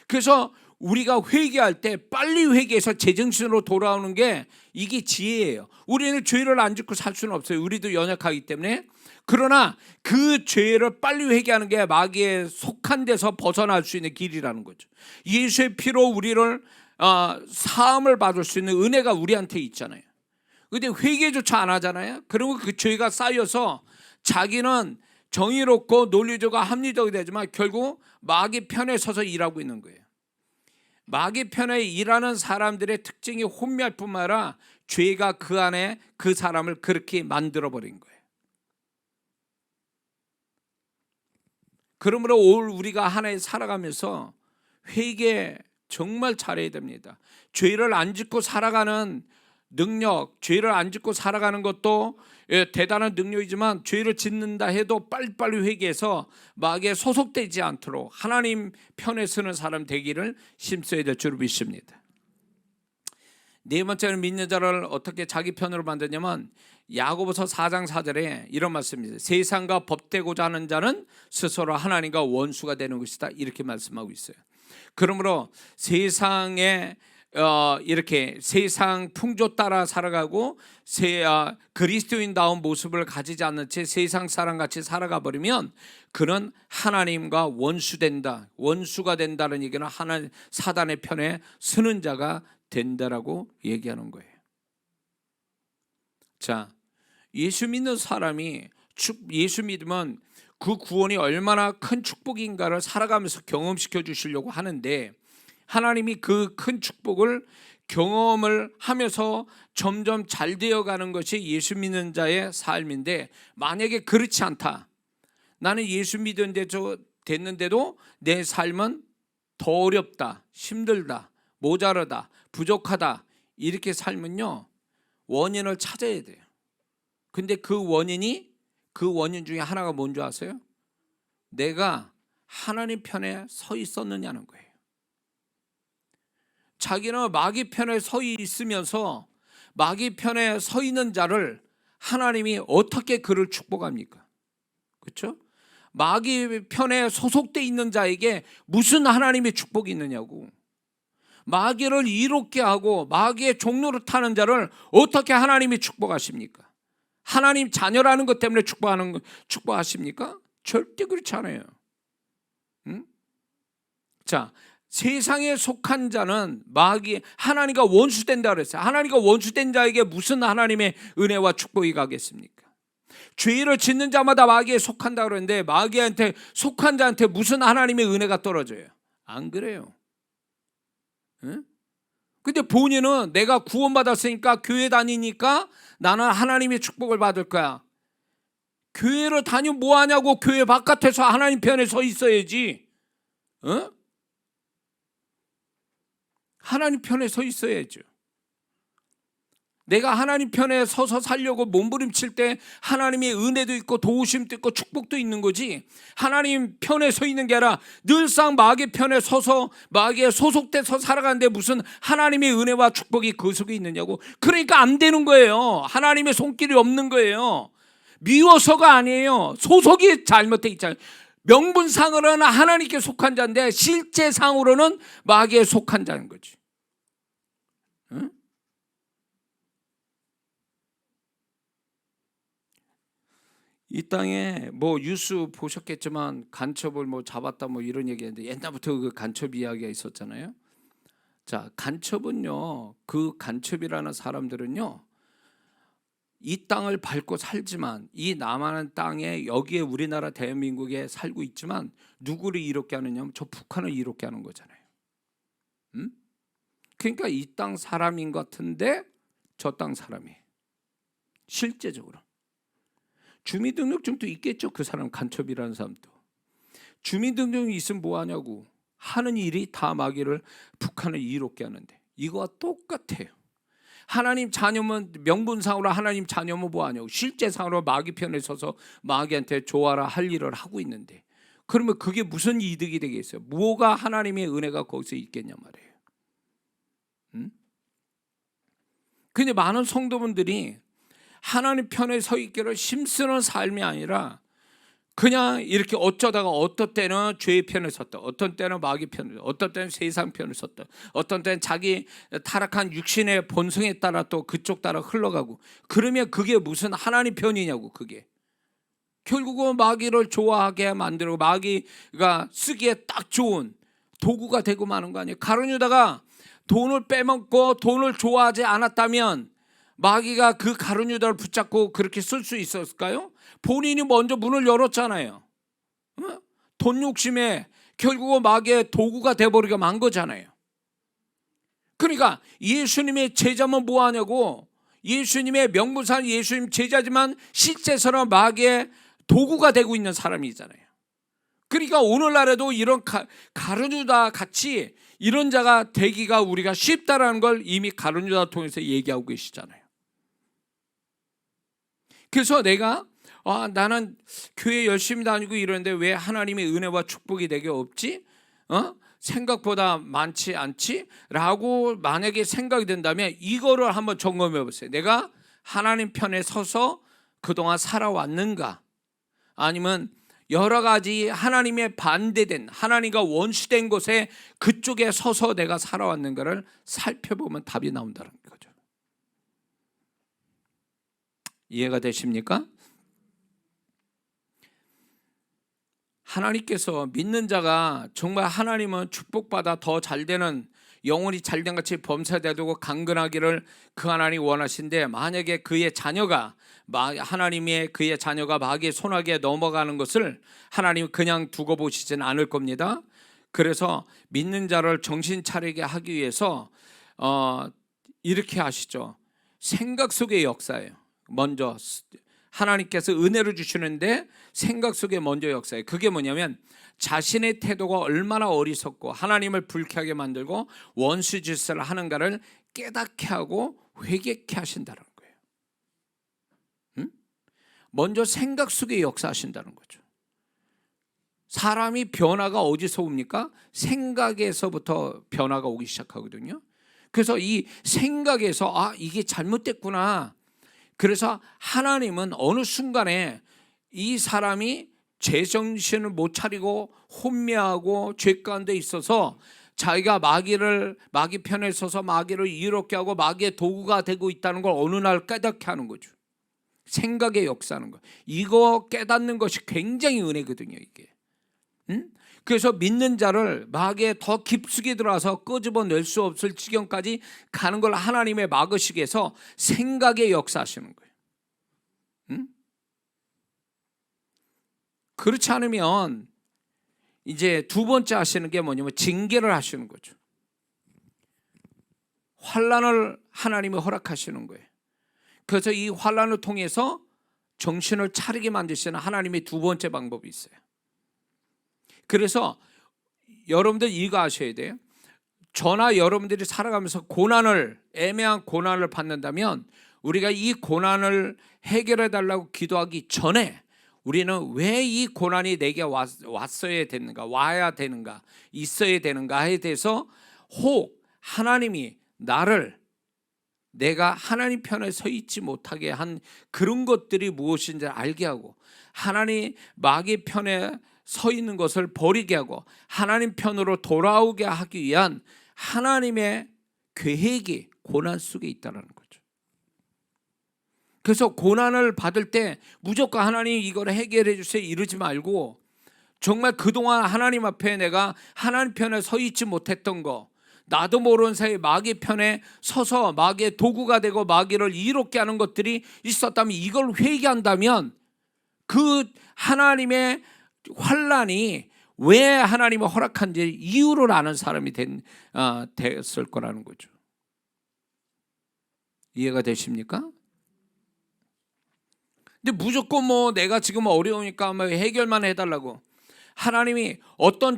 그래서 우리가 회개할 때 빨리 회개해서 제정신으로 돌아오는 게 이게 지혜예요. 우리는 죄를 안 짓고 살 수는 없어요. 우리도 연약하기 때문에. 그러나 그 죄를 빨리 회개하는 게 마귀에 속한 데서 벗어날 수 있는 길이라는 거죠. 예수의 피로 우리를 사함을 받을 수 있는 은혜가 우리한테 있잖아요. 근데 회개조차 안 하잖아요. 그리고 그 죄가 쌓여서 자기는 정의롭고 논리적이고 합리적이 되지만 결국 마귀 편에 서서 일하고 있는 거예요. 마귀 편에 일하는 사람들의 특징이 혼미할 뿐만 아니라 죄가 그 안에 그 사람을 그렇게 만들어버린 거예요. 그러므로 올 우리가 한 해 살아가면서 회개 정말 잘해야 됩니다. 죄를 안 짓고 살아가는 능력, 죄를 안 짓고 살아가는 것도 대단한 능력이지만 죄를 짓는다 해도 빨리빨리 회개해서 마귀에 소속되지 않도록 하나님 편에 서는 사람 되기를 힘써야 될 줄 믿습니다. 네 번째는 믿는 자를 어떻게 자기 편으로 만드냐면 야고보서 4장 4절에 이런 말씀입니다. 세상과 법되고자 하는 자는 스스로 하나님과 원수가 되는 것이다. 이렇게 말씀하고 있어요. 그러므로 세상에 이렇게 세상 풍조 따라 살아가고 그리스도인다운 모습을 가지지 않는 채 세상 사람같이 살아가 버리면 그는 하나님과 원수가 된다는 얘기는 사단의 편에 서는 자가 된다라고 얘기하는 거예요. 자, 예수 믿는 사람이 예수 믿으면 그 구원이 얼마나 큰 축복인가를 살아가면서 경험시켜 주시려고 하는데, 하나님이 그 큰 축복을 경험을 하면서 점점 잘 되어가는 것이 예수 믿는 자의 삶인데, 만약에 그렇지 않다, 나는 예수 됐는데도 내 삶은 더 어렵다, 힘들다, 모자르다, 부족하다, 이렇게 살면요, 원인을 찾아야 돼요. 근데 그 원인 중에 하나가 뭔지 아세요? 내가 하나님 편에 서 있었느냐는 거예요. 자기는 마귀 편에 서 있으면서 마귀 편에 서 있는 자를 하나님이 어떻게 그를 축복합니까? 그렇죠? 마귀 편에 소속돼 있는 자에게 무슨 하나님의 축복이 있느냐고. 마귀를 이롭게 하고 마귀의 종로를 타는 자를 어떻게 하나님이 축복하십니까? 하나님 자녀라는 것 때문에 축복하십니까? 절대 그렇지 않아요. 응? 자, 세상에 속한 자는 하나님과 원수된다 그랬어요. 하나님과 원수된 자에게 무슨 하나님의 은혜와 축복이 가겠습니까? 죄를 짓는 자마다 마귀에 속한다 그러는데, 마귀한테 속한 자한테 무슨 하나님의 은혜가 떨어져요? 안 그래요. 응? 근데 본인은 내가 구원받았으니까 교회 다니니까 나는 하나님의 축복을 받을 거야. 교회를 다니면 뭐하냐고. 교회 바깥에서 하나님 편에 서 있어야지. 어? 하나님 편에 서 있어야죠. 내가 하나님 편에 서서 살려고 몸부림칠 때 하나님의 은혜도 있고 도우심도 있고 축복도 있는 거지, 하나님 편에 서 있는 게 아니라 늘상 마귀 편에 서서 마귀에 소속돼서 살아가는데 무슨 하나님의 은혜와 축복이 그 속에 있느냐고. 그러니까 안 되는 거예요. 하나님의 손길이 없는 거예요. 미워서가 아니에요. 소속이 잘못돼 있잖아요. 명분상으로는 하나님께 속한 자인데 실제상으로는 마귀에 속한 자인 거지. 응? 이 땅에 뭐 뉴스 보셨겠지만 간첩을 뭐 잡았다 뭐 이런 얘기했는데, 옛날부터 그 간첩 이야기가 있었잖아요. 자, 간첩은요, 그 간첩이라는 사람들은요, 이 땅을 밟고 살지만, 이 남한한 땅에 여기에 우리나라 대한민국에 살고 있지만 누구를 이롭게 하느냐면 저 북한을 이롭게 하는 거잖아요. 그러니까 이 땅 사람인 것 같은데 저 땅 사람이 실제적으로 주민등록증도 있겠죠. 그 사람 간첩이라는 사람도 주민등록증이 있으면 뭐하냐고. 하는 일이 다 마귀를, 북한을 이롭게 하는데, 이거와 똑같아요. 하나님 자녀면 명분상으로 하나님 자녀면 뭐하냐고. 실제상으로 마귀 편에 서서 마귀한테 좋아라 할 일을 하고 있는데, 그러면 그게 무슨 이득이 되겠어요? 뭐가 하나님의 은혜가 거기서 있겠냐 말이에요. 근데 많은 성도분들이 하나님 편에 서 있기를 힘쓰는 삶이 아니라 그냥 이렇게 어쩌다가 어떤 때는 죄의 편에 섰다, 어떤 때는 마귀 편에, 어떤 때는 세상 편에 섰다, 어떤 때는 자기 타락한 육신의 본성에 따라 또 그쪽 따라 흘러가고. 그러면 그게 무슨 하나님 편이냐고. 그게 결국은 마귀를 좋아하게 만들고 마귀가 쓰기에 딱 좋은 도구가 되고 마는 거 아니에요. 가룟 유다가 돈을 빼먹고 돈을 좋아하지 않았다면 마귀가 그 가룟 유다를 붙잡고 그렇게 쓸 수 있었을까요? 본인이 먼저 문을 열었잖아요. 돈 욕심에 결국은 마귀의 도구가 돼버리게 만 거잖아요. 그러니까 예수님의 제자면 뭐하냐고. 예수님의 명분상 예수님 제자지만 실제서는 마귀의 도구가 되고 있는 사람이잖아요. 그러니까 오늘날에도 이런 가룟 유다 같이 이런 자가 되기가 우리가 쉽다라는 걸 이미 가룟 유다 통해서 얘기하고 계시잖아요. 그래서 내가 나는 교회 열심히 다니고 이러는데 왜 하나님의 은혜와 축복이 내게 없지? 생각보다 많지 않지? 라고 만약에 생각이 된다면 이거를 한번 점검해 보세요. 내가 하나님 편에 서서 그동안 살아왔는가? 아니면 여러 가지 하나님의 반대된, 하나님과 원수된 곳에 그쪽에 서서 내가 살아왔는가를 살펴보면 답이 나온다는 거죠. 이해가 되십니까? 하나님께서 믿는 자가 정말 하나님은 축복받아 더 잘되는 영혼이 잘된 같이 범사되고 강건하기를 그 하나님이 원하신데, 만약에 그의 자녀가 하나님의 그의 자녀가 마귀의 손아귀에 넘어가는 것을 하나님은 그냥 두고 보시지는 않을 겁니다. 그래서 믿는 자를 정신 차리게 하기 위해서 이렇게 하시죠. 생각 속의 역사예요. 먼저 하나님께서 은혜를 주시는데 생각 속에 먼저 역사예요. 그게 뭐냐면 자신의 태도가 얼마나 어리석고 하나님을 불쾌하게 만들고 원수 짓을 하는가를 깨닫게 하고 회개케 하신다는 거예요. 먼저 생각 속에 역사하신다는 거죠. 사람이 변화가 어디서 옵니까? 생각에서부터 변화가 오기 시작하거든요. 그래서 이 생각에서 이게 잘못됐구나. 그래서 하나님은 어느 순간에 이 사람이 제정신을 못 차리고 혼미하고 죄 가운데 있어서 자기가 마귀 편에 서서 마귀를 이롭게 하고 마귀의 도구가 되고 있다는 걸 어느 날 깨닫게 하는 거죠. 생각의 역사하는 거. 이거 깨닫는 것이 굉장히 은혜거든요, 이게. 그래서 믿는 자를 마귀에 더 깊숙이 들어와서 끄집어낼 수 없을 지경까지 가는 걸 하나님의 막으시기 위해서 생각의 역사하시는 거예요. 그렇지 않으면 이제 두 번째 하시는 게 뭐냐면 징계를 하시는 거죠. 환난을 하나님이 허락하시는 거예요. 그래서 이 환난을 통해서 정신을 차리게 만드시는 하나님의 두 번째 방법이 있어요. 그래서 여러분들 이거 아셔야 돼요. 저나 여러분들이 살아가면서 애매한 고난을 받는다면 우리가 이 고난을 해결해 달라고 기도하기 전에 우리는 왜 이 고난이 내게 왔어야 되는가, 와야 되는가, 있어야 되는가에 대해서 혹 하나님이 내가 하나님 편에 서 있지 못하게 한 그런 것들이 무엇인지 알게 하고, 하나님 마귀 편에 서 있는 것을 버리게 하고 하나님 편으로 돌아오게 하기 위한 하나님의 계획이 고난 속에 있다는 거죠. 그래서 고난을 받을 때 무조건 하나님 이걸 해결해 주세요 이러지 말고, 정말 그동안 하나님 앞에 내가 하나님 편에 서 있지 못했던 거, 나도 모르는 사이에 마귀 편에 서서 마귀의 도구가 되고 마귀를 이롭게 하는 것들이 있었다면, 이걸 회개한다면 그 하나님의 환난이 왜 하나님이 허락한지 이유를 아는 사람이 됐을 거라는 거죠. 이해가 되십니까? 근데 무조건 내가 지금 어려우니까 해결만 해달라고, 하나님이 어떤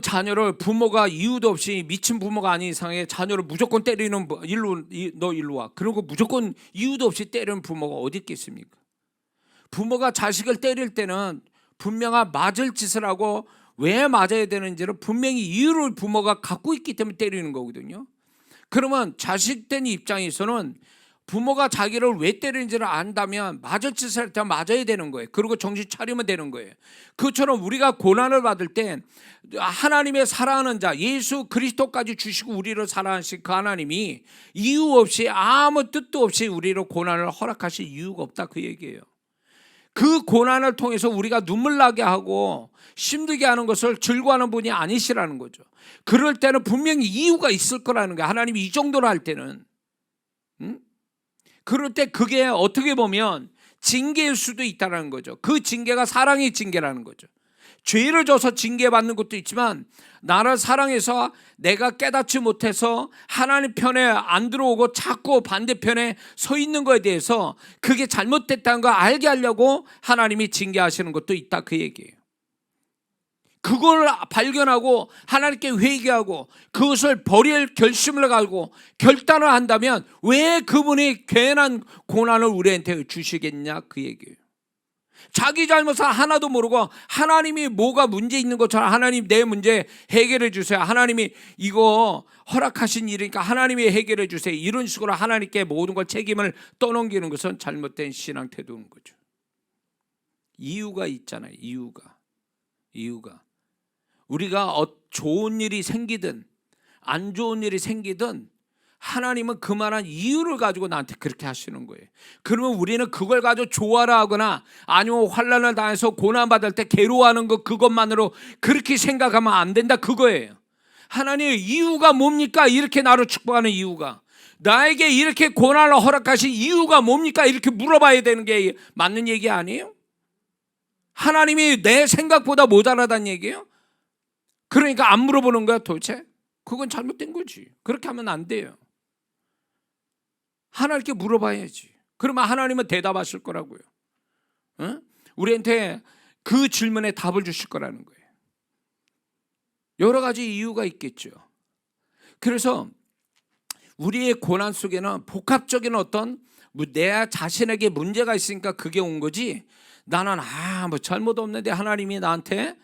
자녀를 부모가 이유도 없이 미친 부모가 아닌 이상에 자녀를 무조건 때리는, 너 일로 와, 그리고 무조건 이유도 없이 때리는 부모가 어디 있겠습니까? 부모가 자식을 때릴 때는 분명한 맞을 짓을 하고 왜 맞아야 되는지를 분명히 이유를 부모가 갖고 있기 때문에 때리는 거거든요. 그러면 자식된 입장에서는 부모가 자기를 왜 때리는지를 안다면 맞을 짓을 할 때 맞아야 되는 거예요. 그리고 정신 차리면 되는 거예요. 그처럼 우리가 고난을 받을 때 하나님의 사랑하는 자 예수 그리스도까지 주시고 우리를 사랑하신 그 하나님이 이유 없이 아무 뜻도 없이 우리를 고난을 허락하실 이유가 없다, 그 얘기예요. 그 고난을 통해서 우리가 눈물 나게 하고 힘들게 하는 것을 즐거워하는 분이 아니시라는 거죠. 그럴 때는 분명히 이유가 있을 거라는 거예요. 하나님이 이 정도로 할 때는. 그럴 때 그게 어떻게 보면 징계일 수도 있다는 거죠. 그 징계가 사랑의 징계라는 거죠. 죄를 져서 징계받는 것도 있지만 나를 사랑해서 내가 깨닫지 못해서 하나님 편에 안 들어오고 자꾸 반대편에 서 있는 거에 대해서 그게 잘못됐다는 걸 알게 하려고 하나님이 징계하시는 것도 있다, 그 얘기예요. 그걸 발견하고 하나님께 회개하고 그것을 버릴 결심을 가지고 결단을 한다면 왜 그분이 괜한 고난을 우리한테 주시겠냐, 그 얘기예요. 자기 잘못을 하나도 모르고 하나님이 뭐가 문제 있는 것처럼 하나님 내 문제 해결해 주세요, 하나님이 이거 허락하신 일이니까 하나님이 해결해 주세요, 이런 식으로 하나님께 모든 걸 책임을 떠넘기는 것은 잘못된 신앙 태도인 거죠. 이유가 있잖아요. 이유가 우리가 좋은 일이 생기든 안 좋은 일이 생기든 하나님은 그만한 이유를 가지고 나한테 그렇게 하시는 거예요. 그러면 우리는 그걸 가지고 좋아라 하거나 아니면 환난을 당해서 고난받을 때 괴로워하는 것, 그것만으로 그렇게 생각하면 안 된다, 그거예요. 하나님의 이유가 뭡니까? 이렇게 나를 축복하는 이유가, 나에게 이렇게 고난을 허락하신 이유가 뭡니까? 이렇게 물어봐야 되는 게 맞는 얘기 아니에요? 하나님이 내 생각보다 모자라다는 얘기예요? 그러니까 안 물어보는 거야 도대체? 그건 잘못된 거지. 그렇게 하면 안 돼요. 하나님께 물어봐야지. 그러면 하나님은 대답하실 거라고요. 어? 우리한테 그 질문에 답을 주실 거라는 거예요. 여러 가지 이유가 있겠죠. 그래서 우리의 고난 속에는 복합적인 어떤 내 자신에게 문제가 있으니까 그게 온 거지, 나는 뭐 잘못 없는데 하나님이 나한테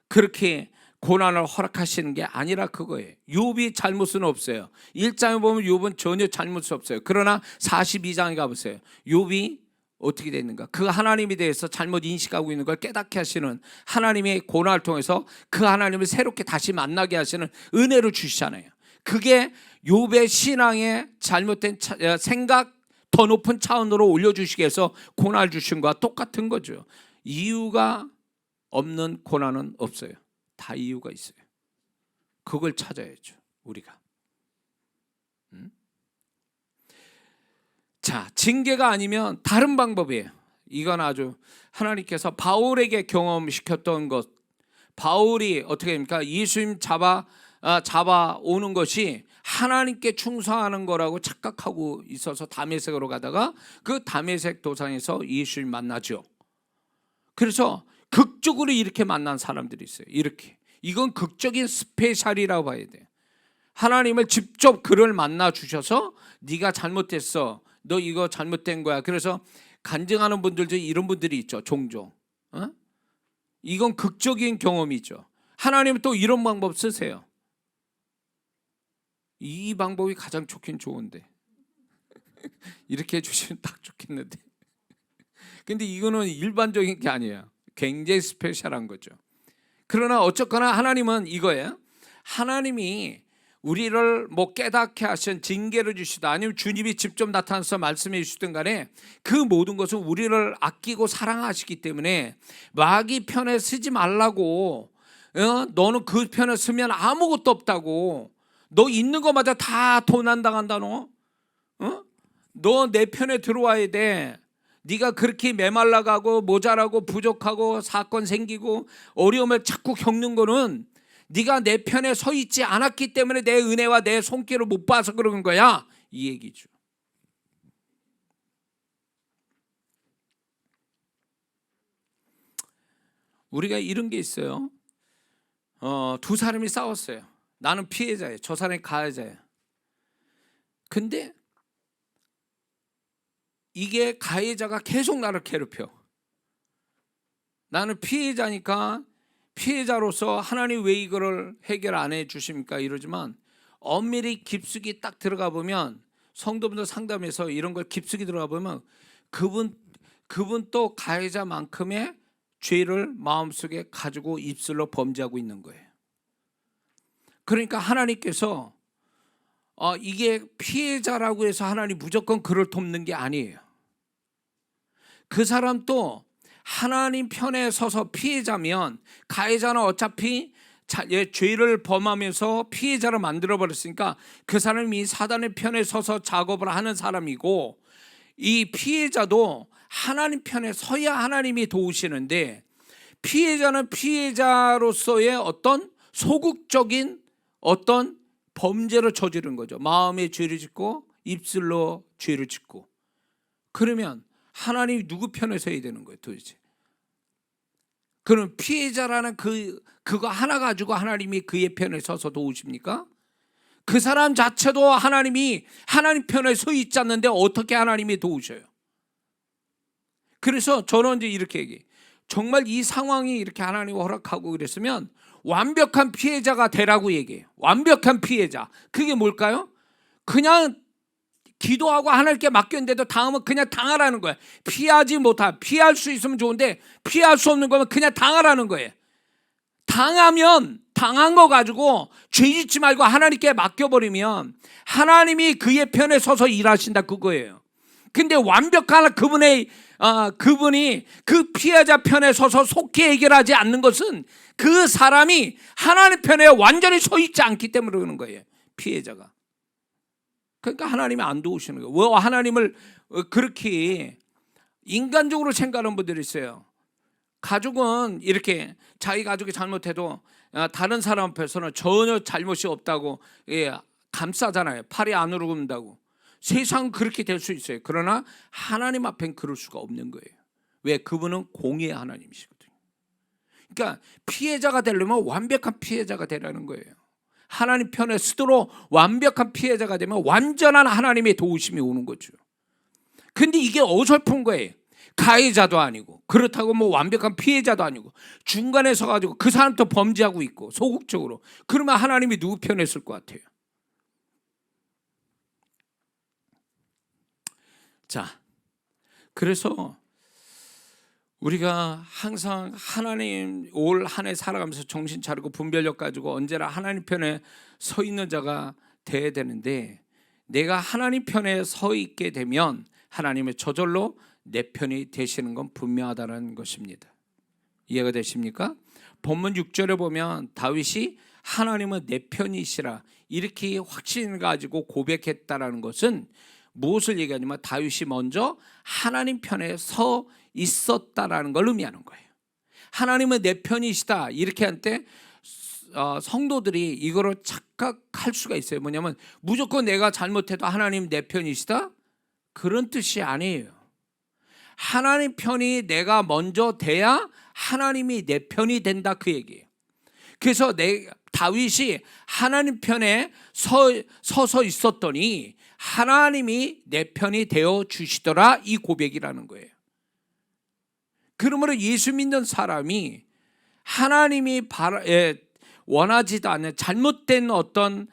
그렇게 고난을 허락하시는 게 아니라 그거예요. 욥이 잘못은 없어요. 1장에 보면 욥은 전혀 잘못이 없어요. 그러나 42장에 가보세요. 욥이 어떻게 됐는가? 그 하나님에 대해서 잘못 인식하고 있는 걸 깨닫게 하시는 하나님의 고난을 통해서 그 하나님을 새롭게 다시 만나게 하시는 은혜를 주시잖아요. 그게 욥의 신앙의 잘못된 생각 더 높은 차원으로 올려주시기 위해서 고난을 주신 것과 똑같은 거죠. 이유가 없는 고난은 없어요. 다 이유가 있어요. 그걸 찾아야죠, 우리가. 자, 징계가 아니면 다른 방법이에요. 이건 아주 하나님께서 바울에게 경험시켰던 것. 바울이 어떻게 됩니까? 예수님 잡아오는 것이 하나님께 충성하는 거라고 착각하고 있어서 다메섹으로 가다가 그 다메섹 도상에서 예수님 만나죠. 그래서 극적으로 이렇게 만난 사람들이 있어요. 이렇게. 이건 극적인 스페셜이라고 봐야 돼요. 하나님을 직접 그를 만나 주셔서 네가 잘못됐어, 너 이거 잘못된 거야. 그래서 간증하는 분들도 이런 분들이 있죠, 종종. 이건 극적인 경험이죠. 하나님은 또 이런 방법 쓰세요. 이 방법이 가장 좋긴 좋은데 이렇게 해주시면 딱 좋겠는데 근데 이거는 일반적인 게 아니에요. 굉장히 스페셜한 거죠. 그러나 어쨌거나 하나님은 이거예요. 하나님이 우리를 깨닫게 하신, 징계를 주시다 아니면 주님이 직접 나타나서 말씀해 주시든 간에 그 모든 것은 우리를 아끼고 사랑하시기 때문에 마귀 편에 서지 말라고, 너는 그 편에 서면 아무것도 없다고, 너 있는 것마다 다 도난당한다, 너 내 편에 들어와야 돼. 네가 그렇게 메말라가고 모자라고 부족하고 사건 생기고 어려움을 자꾸 겪는 거는 네가 내 편에 서 있지 않았기 때문에 내 은혜와 내 손길을 못 봐서 그런 거야, 이 얘기죠. 우리가 이런 게 있어요. 두 사람이 싸웠어요. 나는 피해자예요, 저 사람이 가해자예요. 근데 이게 가해자가 계속 나를 괴롭혀. 나는 피해자니까 피해자로서 하나님 왜 이거를 해결 안 해주십니까 이러지만, 엄밀히 깊숙이 딱 들어가 보면, 성도분들 상담에서 이런 걸 깊숙이 들어가 보면 그분 또 가해자만큼의 죄를 마음속에 가지고 입술로 범죄하고 있는 거예요. 그러니까 하나님께서 이게 피해자라고 해서 하나님 무조건 그를 돕는 게 아니에요. 그 사람도 하나님 편에 서서 피해자면, 가해자는 어차피 죄를 범하면서 피해자를 만들어버렸으니까 그 사람이 사단의 편에 서서 작업을 하는 사람이고, 이 피해자도 하나님 편에 서야 하나님이 도우시는데, 피해자는 피해자로서의 어떤 소극적인 어떤 범죄를 저지른 거죠. 마음에 죄를 짓고 입술로 죄를 짓고. 그러면 하나님이 누구 편에 서야 되는 거예요 도대체? 그럼 피해자라는 그거 하나 가지고 하나님이 그의 편에 서서 도우십니까? 그 사람 자체도 하나님이 하나님 편에 서 있지 않는데 어떻게 하나님이 도우셔요? 그래서 저는 이제 이렇게 얘기해요. 정말 이 상황이 이렇게 하나님 허락하고 그랬으면 완벽한 피해자가 되라고 얘기해요. 완벽한 피해자. 그게 뭘까요? 그냥 기도하고 하나님께 맡겼는데도 당하면 그냥 당하라는 거예요. 피할 수 있으면 좋은데 피할 수 없는 거면 그냥 당하라는 거예요. 당하면 당한 거 가지고 죄 짓지 말고 하나님께 맡겨버리면 하나님이 그의 편에 서서 일하신다, 그거예요. 근데 완벽한 그분이 그 피해자 편에 서서 속히 해결하지 않는 것은 그 사람이 하나님 편에 완전히 서 있지 않기 때문에 그러는 거예요. 피해자가. 그러니까 하나님이 안 도우시는 거예요. 왜 하나님을 그렇게 인간적으로 생각하는 분들이 있어요. 가족은 이렇게 자기 가족이 잘못해도 다른 사람 앞에서는 전혀 잘못이 없다고 감싸잖아요. 팔이 안으로 굽는다고. 세상은 그렇게 될 수 있어요. 그러나 하나님 앞엔 그럴 수가 없는 거예요. 왜? 그분은 공의의 하나님이시거든요. 그러니까 피해자가 되려면 완벽한 피해자가 되라는 거예요. 하나님 편에 서도록 완벽한 피해자가 되면 완전한 하나님의 도우심이 오는 거죠. 근데 이게 어설픈 거예요. 가해자도 아니고 그렇다고 뭐 완벽한 피해자도 아니고 중간에 서가지고 그 사람도 범죄하고 있고 소극적으로. 그러면 하나님이 누구 편에 설 것 같아요? 자, 그래서 우리가 항상 하나님 올 한 해 살아가면서 정신 차리고 분별력 가지고 언제나 하나님 편에 서 있는 자가 돼야 되는데, 내가 하나님 편에 서 있게 되면 하나님의 저절로 내 편이 되시는 건 분명하다는 것입니다. 이해가 되십니까? 본문 6절에 보면 다윗이 하나님은 내 편이시라 이렇게 확신을 가지고 고백했다라는 것은 무엇을 얘기하냐면 다윗이 먼저 하나님 편에 서 있었다라는 걸 의미하는 거예요. 하나님은 내 편이시다 이렇게 할 때 성도들이 이거를 착각할 수가 있어요. 뭐냐면 무조건 내가 잘못해도 하나님 내 편이시다? 그런 뜻이 아니에요. 하나님 편이 내가 먼저 돼야 하나님이 내 편이 된다 그 얘기예요. 그래서 다윗이 하나님 편에 서서 있었더니 하나님이 내 편이 되어 주시더라 이 고백이라는 거예요. 그러므로 예수 믿는 사람이 하나님이 원하지도 않는 잘못된 어떤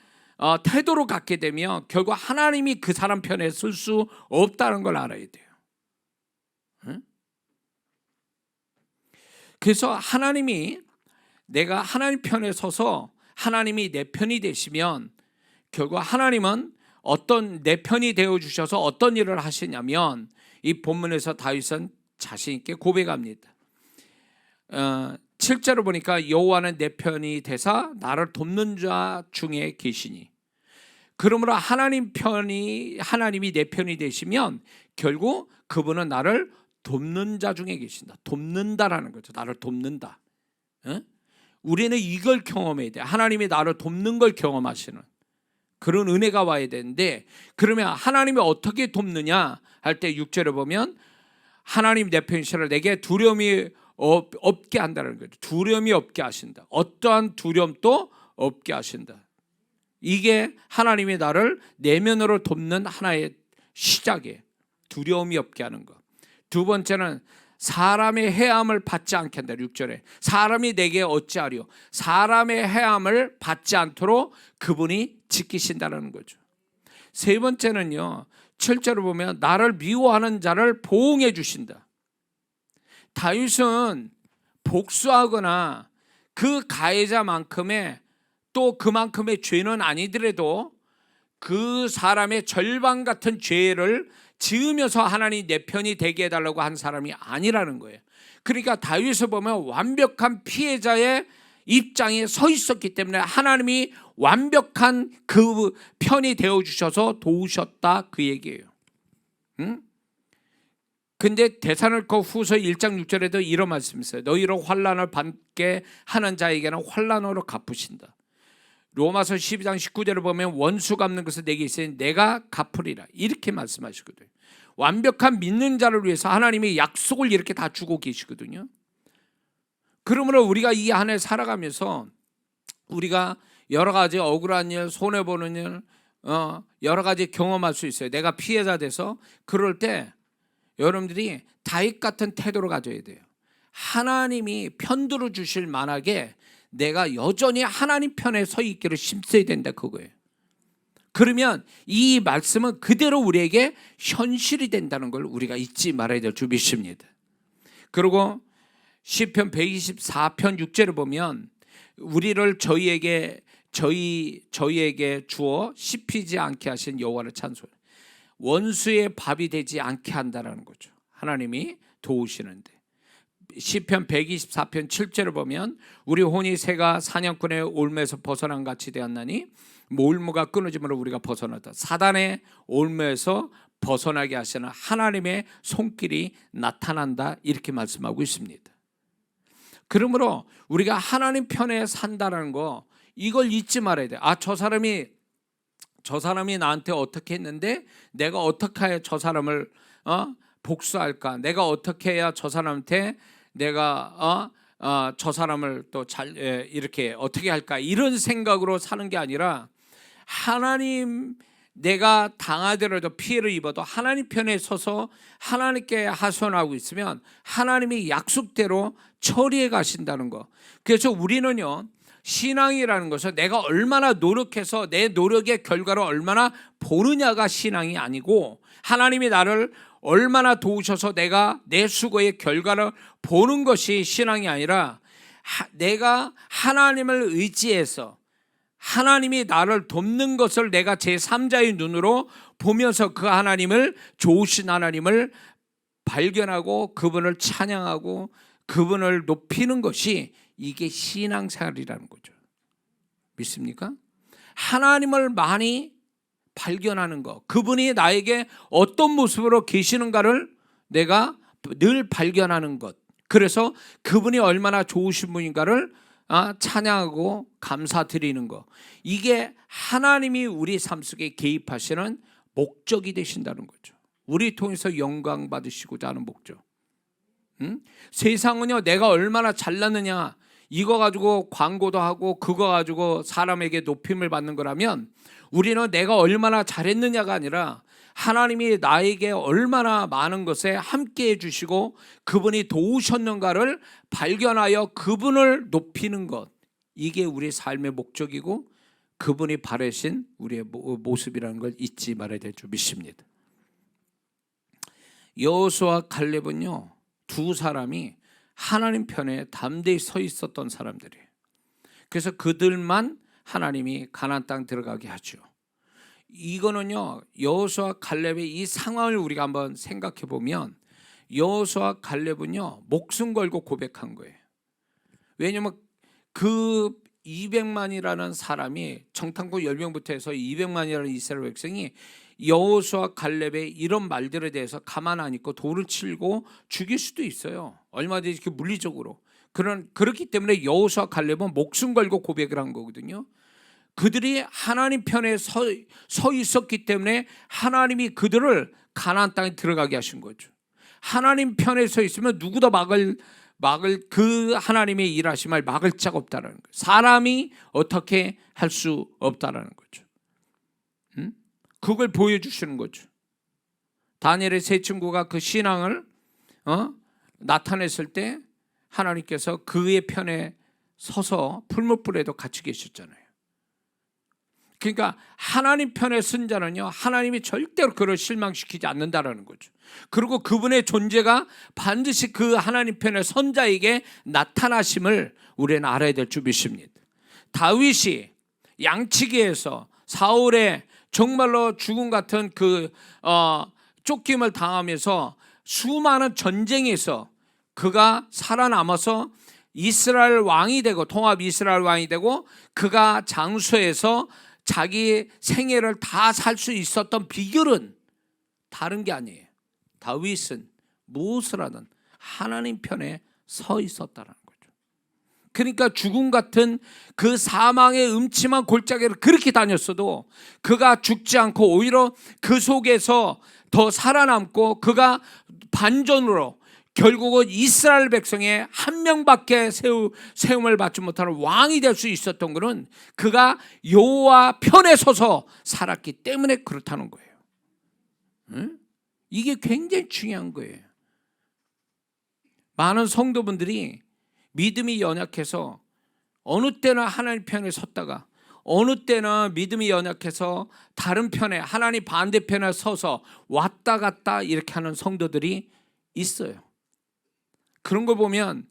태도로 갖게 되면 결국 하나님이 그 사람 편에 설 수 없다는 걸 알아야 돼요. 응? 그래서 내가 하나님 편에 서서 하나님이 내 편이 되시면 결국 하나님은 내 편이 되어주셔서 어떤 일을 하시냐면 이 본문에서 다윗은 자신 있게 고백합니다. 7절을 보니까 여호와는 내 편이 되사 나를 돕는 자 중에 계시니, 그러므로 하나님이 내 편이 되시면 결국 그분은 나를 돕는 자 중에 계신다. 돕는다라는 거죠. 나를 돕는다. 우리는 이걸 경험해야 돼. 하나님이 나를 돕는 걸 경험하시는 그런 은혜가 와야 되는데, 그러면 하나님이 어떻게 돕느냐 할 때 6절에 보면 하나님 내 편이시라 내게 두려움이 없게 한다는 거죠. 두려움이 없게 하신다. 어떠한 두려움도 없게 하신다. 이게 하나님이 나를 내면으로 돕는 하나의 시작이에요. 두려움이 없게 하는 것. 두 번째는 사람의 해함을 받지 않게 한다. 6절에 사람이 내게 어찌하리요. 사람의 해함을 받지 않도록 그분이 지키신다는 거죠. 세 번째는요, 7절을 보면 나를 미워하는 자를 보응해 주신다. 다윗은 복수하거나 그 가해자만큼의 또 그만큼의 죄는 아니더라도 그 사람의 절반 같은 죄를 지으면서 하나님 내 편이 되게 해달라고 한 사람이 아니라는 거예요. 그러니까 다윗을 보면 완벽한 피해자의 입장에 서 있었기 때문에 하나님이 완벽한 그 편이 되어주셔서 도우셨다 그 얘기예요. 근데 데살로니가 후서 1장 6절에도 이런 말씀이 있어요. 너희로 환난을 받게 하는 자에게는 환난으로 갚으신다. 로마서 12장 19절을 보면 원수 갚는 것은 내게 있으니 내가 갚으리라 이렇게 말씀하시거든요. 완벽한 믿는 자를 위해서 하나님이 약속을 이렇게 다 주고 계시거든요. 그러므로 우리가 이 한 해 살아가면서 우리가 여러 가지 억울한 일, 손해보는 일, 여러 가지 경험할 수 있어요. 내가 피해자 돼서 그럴 때 여러분들이 다윗 같은 태도를 가져야 돼요. 하나님이 편들어 주실 만하게 내가 여전히 하나님 편에 서 있기를 힘써야 된다 그거예요. 그러면 이 말씀은 그대로 우리에게 현실이 된다는 걸 우리가 잊지 말아야 될 줄 믿습니다. 그리고 시편 124편 6절을 보면 우리를 저희에게 주어 씹히지 않게 하신 여호와를 찬송해. 원수의 밥이 되지 않게 한다라는 거죠. 하나님이 도우시는데. 시편 124편 7절을 보면 우리 혼이 새가 사냥꾼의 올매에서 벗어난 같이 되었나니 올무가 끊어짐으로 우리가 벗어났다. 사단의 올매에서 벗어나게 하시는 하나님의 손길이 나타난다, 이렇게 말씀하고 있습니다. 그러므로 우리가 하나님 편에 산다는 거, 이걸 잊지 말아야 돼. 저 사람이 나한테 어떻게 했는데 내가 어떻게 해야 저 사람을 복수할까? 내가 어떻게 해야 저 사람한테 내가 저 사람을 또 잘 이렇게 어떻게 할까? 이런 생각으로 사는 게 아니라, 하나님, 내가 당하더라도 피해를 입어도 하나님 편에 서서 하나님께 하소연하고 있으면 하나님이 약속대로 처리해 가신다는 거. 그래서 우리는요, 신앙이라는 것은 내가 얼마나 노력해서 내 노력의 결과를 얼마나 보느냐가 신앙이 아니고, 하나님이 나를 얼마나 도우셔서 내가 내 수고의 결과를 보는 것이 신앙이 아니라, 내가 하나님을 의지해서 하나님이 나를 돕는 것을 내가 제3자의 눈으로 보면서 그 하나님을, 좋으신 하나님을 발견하고 그분을 찬양하고 그분을 높이는 것이, 이게 신앙생활이라는 거죠. 믿습니까? 하나님을 많이 발견하는 것, 그분이 나에게 어떤 모습으로 계시는가를 내가 늘 발견하는 것, 그래서 그분이 얼마나 좋으신 분인가를 찬양하고 감사드리는 것, 이게 하나님이 우리 삶 속에 개입하시는 목적이 되신다는 거죠. 우리 통해서 영광 받으시고자 하는 목적. 세상은요, 내가 얼마나 잘났느냐 이거 가지고 광고도 하고 그거 가지고 사람에게 높임을 받는 거라면, 우리는 내가 얼마나 잘했느냐가 아니라 하나님이 나에게 얼마나 많은 것에 함께해 주시고 그분이 도우셨는가를 발견하여 그분을 높이는 것, 이게 우리 삶의 목적이고 그분이 바라신 우리의 모습이라는 걸 잊지 말아야 될 줄 믿습니다. 여호수아와 갈렙은요, 두 사람이 하나님 편에 담대히 서 있었던 사람들이에요. 그래서 그들만 하나님이 가나안 땅 들어가게 하죠. 이거는요, 여호수아 갈렙의 이 상황을 우리가 한번 생각해 보면, 여호수아 갈렙은요 목숨 걸고 고백한 거예요. 왜냐하면 그 200만이라는 사람이, 정탐꾼 10명부터 해서 200만이라는 이스라엘 백성이 여호수아 갈렙의 이런 말들에 대해서 가만 안 있고 돌을 치고 죽일 수도 있어요. 얼마든지 이렇게 물리적으로. 그렇기 때문에 여호수아 갈렙은 목숨 걸고 고백을 한 거거든요. 그들이 하나님 편에 서 있었기 때문에 하나님이 그들을 가나안 땅에 들어가게 하신 거죠. 하나님 편에 서 있으면 누구도 막을 그 하나님의 일하심을 막을 자가 없다라는 거예요. 사람이 어떻게 할 수 없다라는 거죠. 그걸 보여주시는 거죠. 다니엘의 세 친구가 그 신앙을 나타냈을 때 하나님께서 그의 편에 서서 풀무불에도 같이 계셨잖아요. 그러니까 하나님 편에 쓴 자는요, 하나님이 절대로 그를 실망시키지 않는다라는 거죠. 그리고 그분의 존재가 반드시 그 하나님 편에 선 자에게 나타나심을 우리는 알아야 될 줄 믿습니다. 다윗이 양치기에서 사울의 정말로 죽음 같은 쫓김을 당하면서 수많은 전쟁에서 그가 살아남아서 이스라엘 왕이 되고, 통합 이스라엘 왕이 되고, 그가 장수해서 자기 생애를 다 살 수 있었던 비결은 다른 게 아니에요. 다윗은 무엇을 하든 하나님 편에 서 있었다는 거죠. 그러니까 죽음 같은 그 사망의 음침한 골짜기를 그렇게 다녔어도 그가 죽지 않고 오히려 그 속에서 더 살아남고, 그가 반전으로 결국은 이스라엘 백성의 한 명밖에 세움을 받지 못하는 왕이 될 수 있었던 것은 그가 여호와 편에 서서 살았기 때문에 그렇다는 거예요. 이게 굉장히 중요한 거예요. 많은 성도분들이 믿음이 연약해서 어느 때는 하나님 편에 섰다가 어느 때는 믿음이 연약해서 다른 편에, 하나님 반대편에 서서 왔다 갔다 이렇게 하는 성도들이 있어요. 그런 걸 보면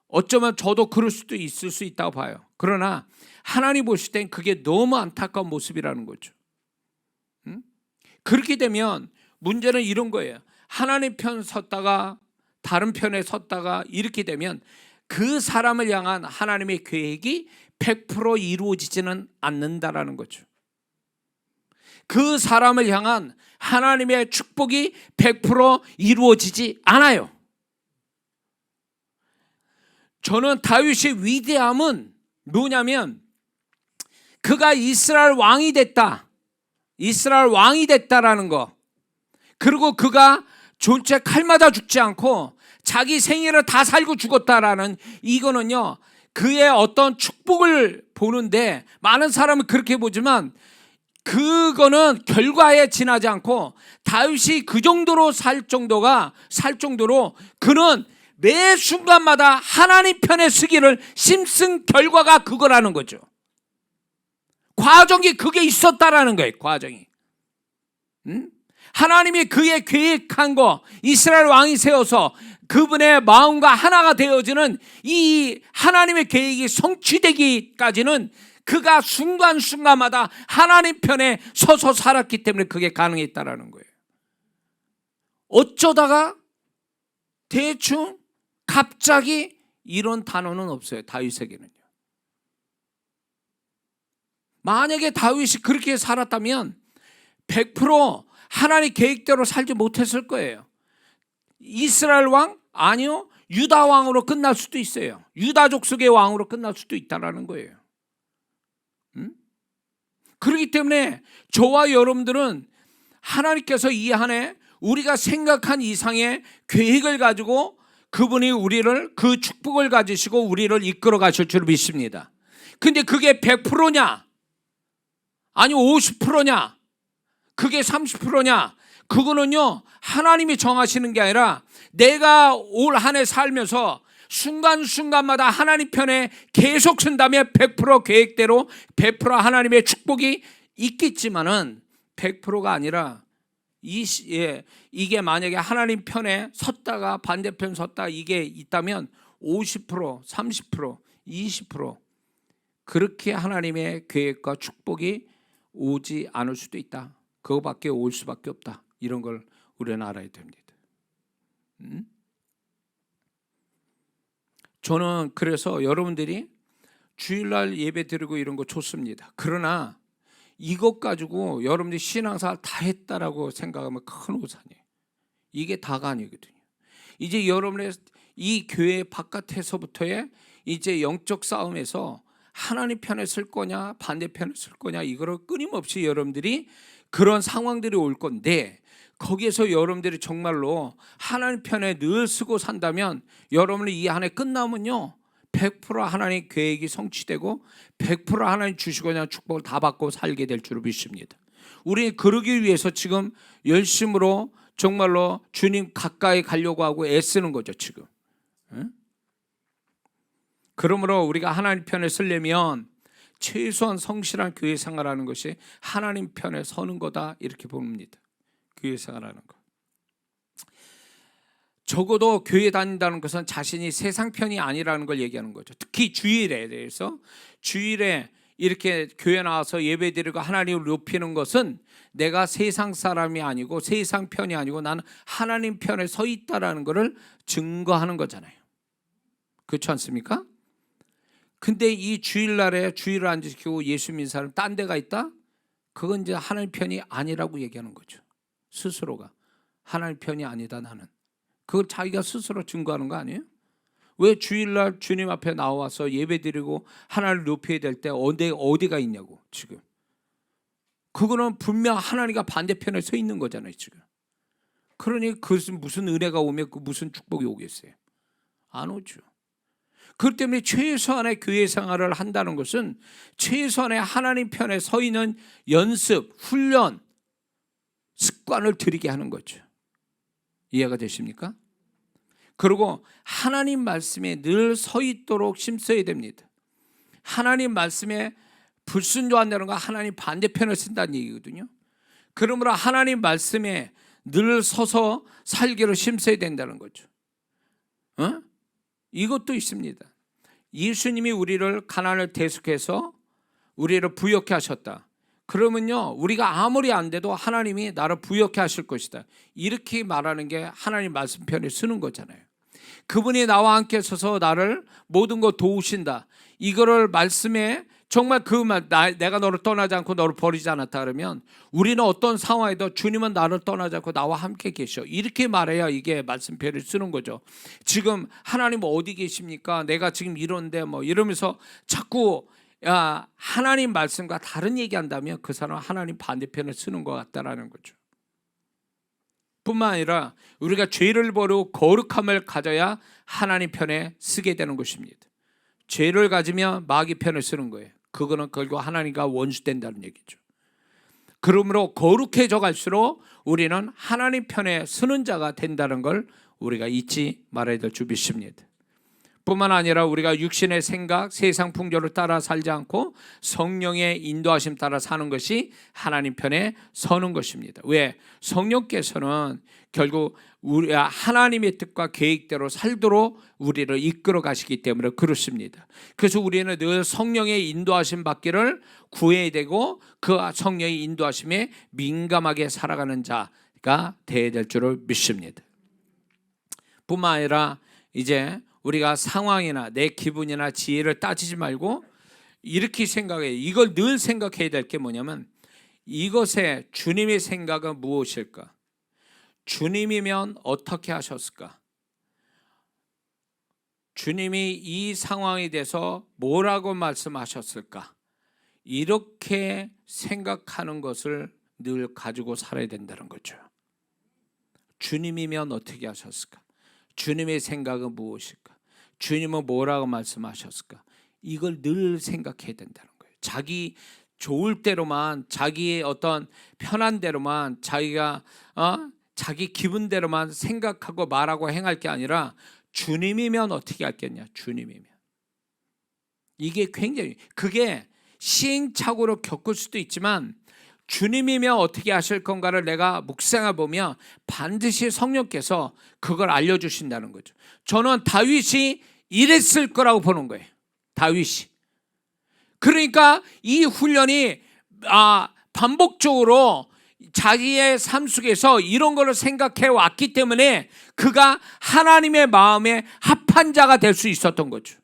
어쩌면 저도 그럴 수도 있을 수 있다고 봐요. 그러나 하나님 보실 땐 그게 너무 안타까운 모습이라는 거죠. 그렇게 되면 문제는 이런 거예요. 하나님 편 섰다가 다른 편에 섰다가 이렇게 되면 그 사람을 향한 하나님의 계획이 100% 이루어지지는 않는다라는 거죠. 그 사람을 향한 하나님의 축복이 100% 이루어지지 않아요. 저는 다윗의 위대함은 뭐냐면 그가 이스라엘 왕이 됐다. 이스라엘 왕이 됐다라는 거. 그리고 그가 졸제 칼 맞아 죽지 않고 자기 생애를 다 살고 죽었다라는 이거는요. 그의 어떤 축복을 보는데 많은 사람은 그렇게 보지만 그거는 결과에 지나지 않고 다윗이 그 정도로 살 정도로 그는 매 순간마다 하나님 편에 서기를 힘쓴 결과가 그거라는 거죠. 과정이 그게 있었다라는 거예요. 과정이. 하나님이 그의 계획한 거 이스라엘 왕이 세워서 그분의 마음과 하나가 되어지는 이 하나님의 계획이 성취되기까지는 그가 순간순간마다 하나님 편에 서서 살았기 때문에 그게 가능했다라는 거예요. 어쩌다가 대충 갑자기 이런 단어는 없어요. 다윗에게는요. 만약에 다윗이 그렇게 살았다면 100% 하나님 계획대로 살지 못했을 거예요. 이스라엘 왕? 아니요. 유다 왕으로 끝날 수도 있어요. 유다 족속의 왕으로 끝날 수도 있다는 거예요. 그렇기 때문에 저와 여러분들은 하나님께서 이 한 해 우리가 생각한 이상의 계획을 가지고 그분이 우리를 그 축복을 가지시고 우리를 이끌어 가실 줄 믿습니다. 근데 그게 100%냐? 아니 50%냐? 그게 30%냐? 그거는요 하나님이 정하시는 게 아니라 내가 올 한 해 살면서 순간순간마다 하나님 편에 계속 쓴다면 100% 계획대로 100% 하나님의 축복이 있겠지만은 100%가 아니라 이게 만약에 하나님 편에 섰다가 반대편 섰다 이게 있다면 50%, 30%, 20% 그렇게 하나님의 계획과 축복이 오지 않을 수도 있다. 그거밖에 올 수밖에 없다. 이런 걸 우리는 알아야 됩니다. 저는 그래서 여러분들이 주일날 예배 드리고 이런 거 좋습니다. 그러나 이것 가지고 여러분들이 신앙생활 다 했다라고 생각하면 큰 오산이에요. 이게 다가 아니거든요. 이제 여러분의 이 교회 바깥에서부터의 이제 영적 싸움에서 하나님 편에 설 거냐 반대편에 설 거냐 이거를 끊임없이 여러분들이 그런 상황들이 올 건데 거기에서 여러분들이 정말로 하나님 편에 늘 쓰고 산다면 여러분이 이 한 해 끝나면요 100% 하나님 계획이 성취되고 100% 하나님 주시고자 하는 축복을 다 받고 살게 될 줄 믿습니다. 우리 그러기 위해서 지금 열심으로 정말로 주님 가까이 가려고 하고 애쓰는 거죠 지금. 그러므로 우리가 하나님 편에 서려면 최소한 성실한 교회 생활하는 것이 하나님 편에 서는 거다 이렇게 봅니다. 교회 생활하는 거. 적어도 교회 다닌다는 것은 자신이 세상 편이 아니라는 걸 얘기하는 거죠. 특히 주일에 대해서 주일에 이렇게 교회 나와서 예배드리고 하나님을 높이는 것은 내가 세상 사람이 아니고 세상 편이 아니고 나는 하나님 편에 서 있다라는 것을 증거하는 거잖아요. 그렇지 않습니까? 근데 이 주일날에 주일을 안 지키고 예수 믿는 사람 딴 데가 있다? 그건 이제 하나님 편이 아니라고 얘기하는 거죠. 스스로가 하나님 편이 아니다 나는. 그걸 자기가 스스로 증거하는 거 아니에요? 왜 주일날 주님 앞에 나와서 예배드리고 하나님을 높여야 될 때 어디가 있냐고 지금. 그거는 분명 하나님과 반대편에 서 있는 거잖아요 지금. 그러니 그것은 무슨 은혜가 오면 그 무슨 축복이 오겠어요? 안 오죠. 그렇기 때문에 최소한의 교회 생활을 한다는 것은 최소한의 하나님 편에 서 있는 연습, 훈련, 습관을 들이게 하는 거죠. 이해가 되십니까? 그리고 하나님 말씀에 늘 서 있도록 힘써야 됩니다. 하나님 말씀에 불순종한다는 건 하나님 반대편을 쓴다는 얘기거든요. 그러므로 하나님 말씀에 늘 서서 살기로 힘써야 된다는 거죠. 이것도 있습니다. 예수님이 우리를 가난을 대속해서 우리를 부욕해 하셨다. 그러면요, 우리가 아무리 안 돼도 하나님이 나를 부욕해 하실 것이다, 이렇게 말하는 게 하나님 말씀 편에 쓰는 거잖아요. 그분이 나와 함께 서서 나를 모든 것 도우신다, 이거를 말씀에 정말 그 말, 내가 너를 떠나지 않고 너를 버리지 않았다 그러면 우리는 어떤 상황에도 주님은 나를 떠나지 않고 나와 함께 계셔, 이렇게 말해야 이게 말씀표를 쓰는 거죠. 지금 하나님 어디 계십니까? 내가 지금 이런데 뭐 이러면서 자꾸 하나님 말씀과 다른 얘기한다면 그 사람은 하나님 반대편을 쓰는 것 같다라는 거죠. 뿐만 아니라 우리가 죄를 버리고 거룩함을 가져야 하나님 편에 쓰게 되는 것입니다. 죄를 가지면 마귀 편을 쓰는 거예요. 그거는 결국 하나님과 원수된다는 얘기죠. 그러므로 거룩해져 갈수록 우리는 하나님 편에 서는 자가 된다는 걸 우리가 잊지 말아야 될 줄 믿습니다. 뿐만 아니라 우리가 육신의 생각, 세상 풍조를 따라 살지 않고 성령의 인도하심 따라 사는 것이 하나님 편에 서는 것입니다. 왜? 성령께서는 결국 우리 하나님의 뜻과 계획대로 살도록 우리를 이끌어 가시기 때문에 그렇습니다. 그래서 우리는 늘 성령의 인도하심 받기를 구해야 되고 그 성령의 인도하심에 민감하게 살아가는 자가 되어야 될 줄을 믿습니다. 뿐만 아니라 이제 우리가 상황이나 내 기분이나 지혜를 따지지 말고 이렇게 생각해요. 이걸 늘 생각해야 될 게 뭐냐면 이것에 주님의 생각은 무엇일까? 주님이면 어떻게 하셨을까? 주님이 이 상황에 대해서 뭐라고 말씀하셨을까? 이렇게 생각하는 것을 늘 가지고 살아야 된다는 거죠. 주님이면 어떻게 하셨을까? 주님의 생각은 무엇일까? 주님은 뭐라고 말씀하셨을까? 이걸 늘 생각해야 된다는 거예요. 자기 좋을 대로만, 자기의 어떤 편한 대로만, 자기가 자기 기분대로만 생각하고 말하고 행할 게 아니라 주님이면 어떻게 할겠냐? 주님이면. 이게 굉장히, 그게 시행착오로 겪을 수도 있지만 주님이면 어떻게 하실 건가를 내가 묵상해 보면 반드시 성령께서 그걸 알려주신다는 거죠. 저는 다윗이 이랬을 거라고 보는 거예요. 다윗이. 그러니까 이 훈련이 반복적으로 자기의 삶 속에서 이런 거를 생각해 왔기 때문에 그가 하나님의 마음에 합한 자가 될 수 있었던 거죠.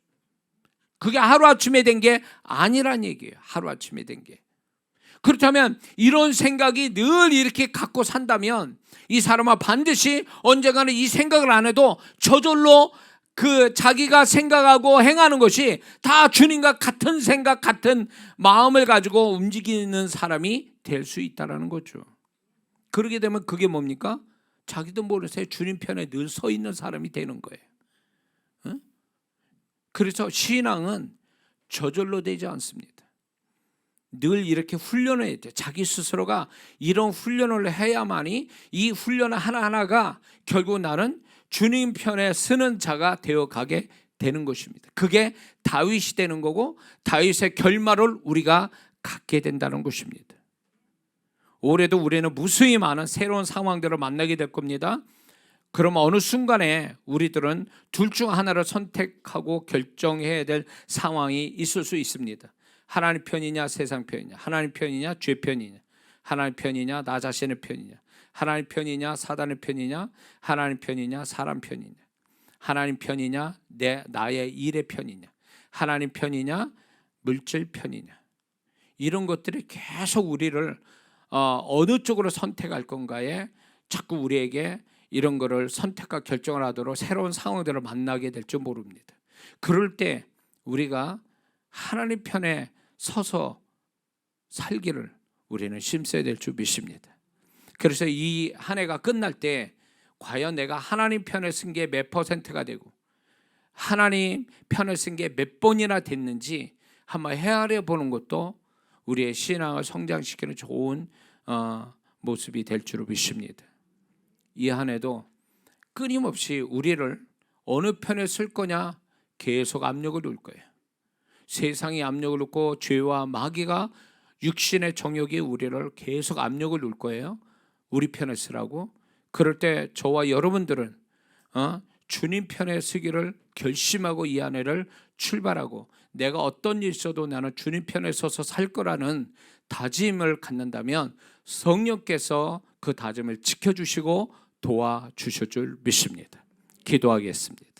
그게 하루아침에 된 게 아니란 얘기예요. 하루아침에 된 게. 그렇다면 이런 생각이 늘 이렇게 갖고 산다면 이 사람은 반드시 언젠가는 이 생각을 안 해도 저절로 그 자기가 생각하고 행하는 것이 다 주님과 같은 생각, 같은 마음을 가지고 움직이는 사람이 될 수 있다는 거죠. 그러게 되면 그게 뭡니까? 자기도 모르는 사이에 주님 편에 늘 서 있는 사람이 되는 거예요. 응? 그래서 신앙은 저절로 되지 않습니다. 늘 이렇게 훈련을 해야 돼요. 자기 스스로가 이런 훈련을 해야만이 이 훈련 하나하나가 결국 나는 주님 편에 서는 자가 되어가게 되는 것입니다. 그게 다윗이 되는 거고 다윗의 결말을 우리가 갖게 된다는 것입니다. 올해도 우리는 무수히 많은 새로운 상황들을 만나게 될 겁니다. 그럼 어느 순간에 우리들은 둘 중 하나를 선택하고 결정해야 될 상황이 있을 수 있습니다. 하나님 편이냐 세상 편이냐, 하나님 편이냐 죄 편이냐, 하나님 편이냐 나 자신의 편이냐, 하나님 편이냐 사단의 편이냐, 하나님 편이냐 사람 편이냐, 하나님 편이냐 나의 일의 편이냐, 하나님 편이냐 물질 편이냐. 이런 것들이 계속 우리를 어느 쪽으로 선택할 건가에 자꾸 우리에게 이런 거를 선택과 결정을 하도록 새로운 상황들을 만나게 될 줄 모릅니다. 그럴 때 우리가 하나님 편에 서서 살기를 우리는 힘써야 될 줄 믿습니다. 그래서 이 한 해가 끝날 때 과연 내가 하나님 편에 쓴 게 몇 %가 되고 하나님 편에 쓴 게 몇 번이나 됐는지 한번 헤아려 보는 것도 우리의 신앙을 성장시키는 좋은 모습이 될 줄 믿습니다. 이 한 해도 끊임없이 우리를 어느 편에 쓸 거냐 계속 압력을 놓을 거예요. 세상이 압력을 놓고 죄와 마귀가 육신의 정욕이 우리를 계속 압력을 놓을 거예요. 우리 편에 쓰라고. 그럴 때 저와 여러분들은 주님 편에 서기를 결심하고 이 한 해를 출발하고 내가 어떤 일이 있어도 나는 주님 편에 서서 살 거라는 다짐을 갖는다면 성령께서 그 다짐을 지켜주시고 도와주실 줄 믿습니다. 기도하겠습니다.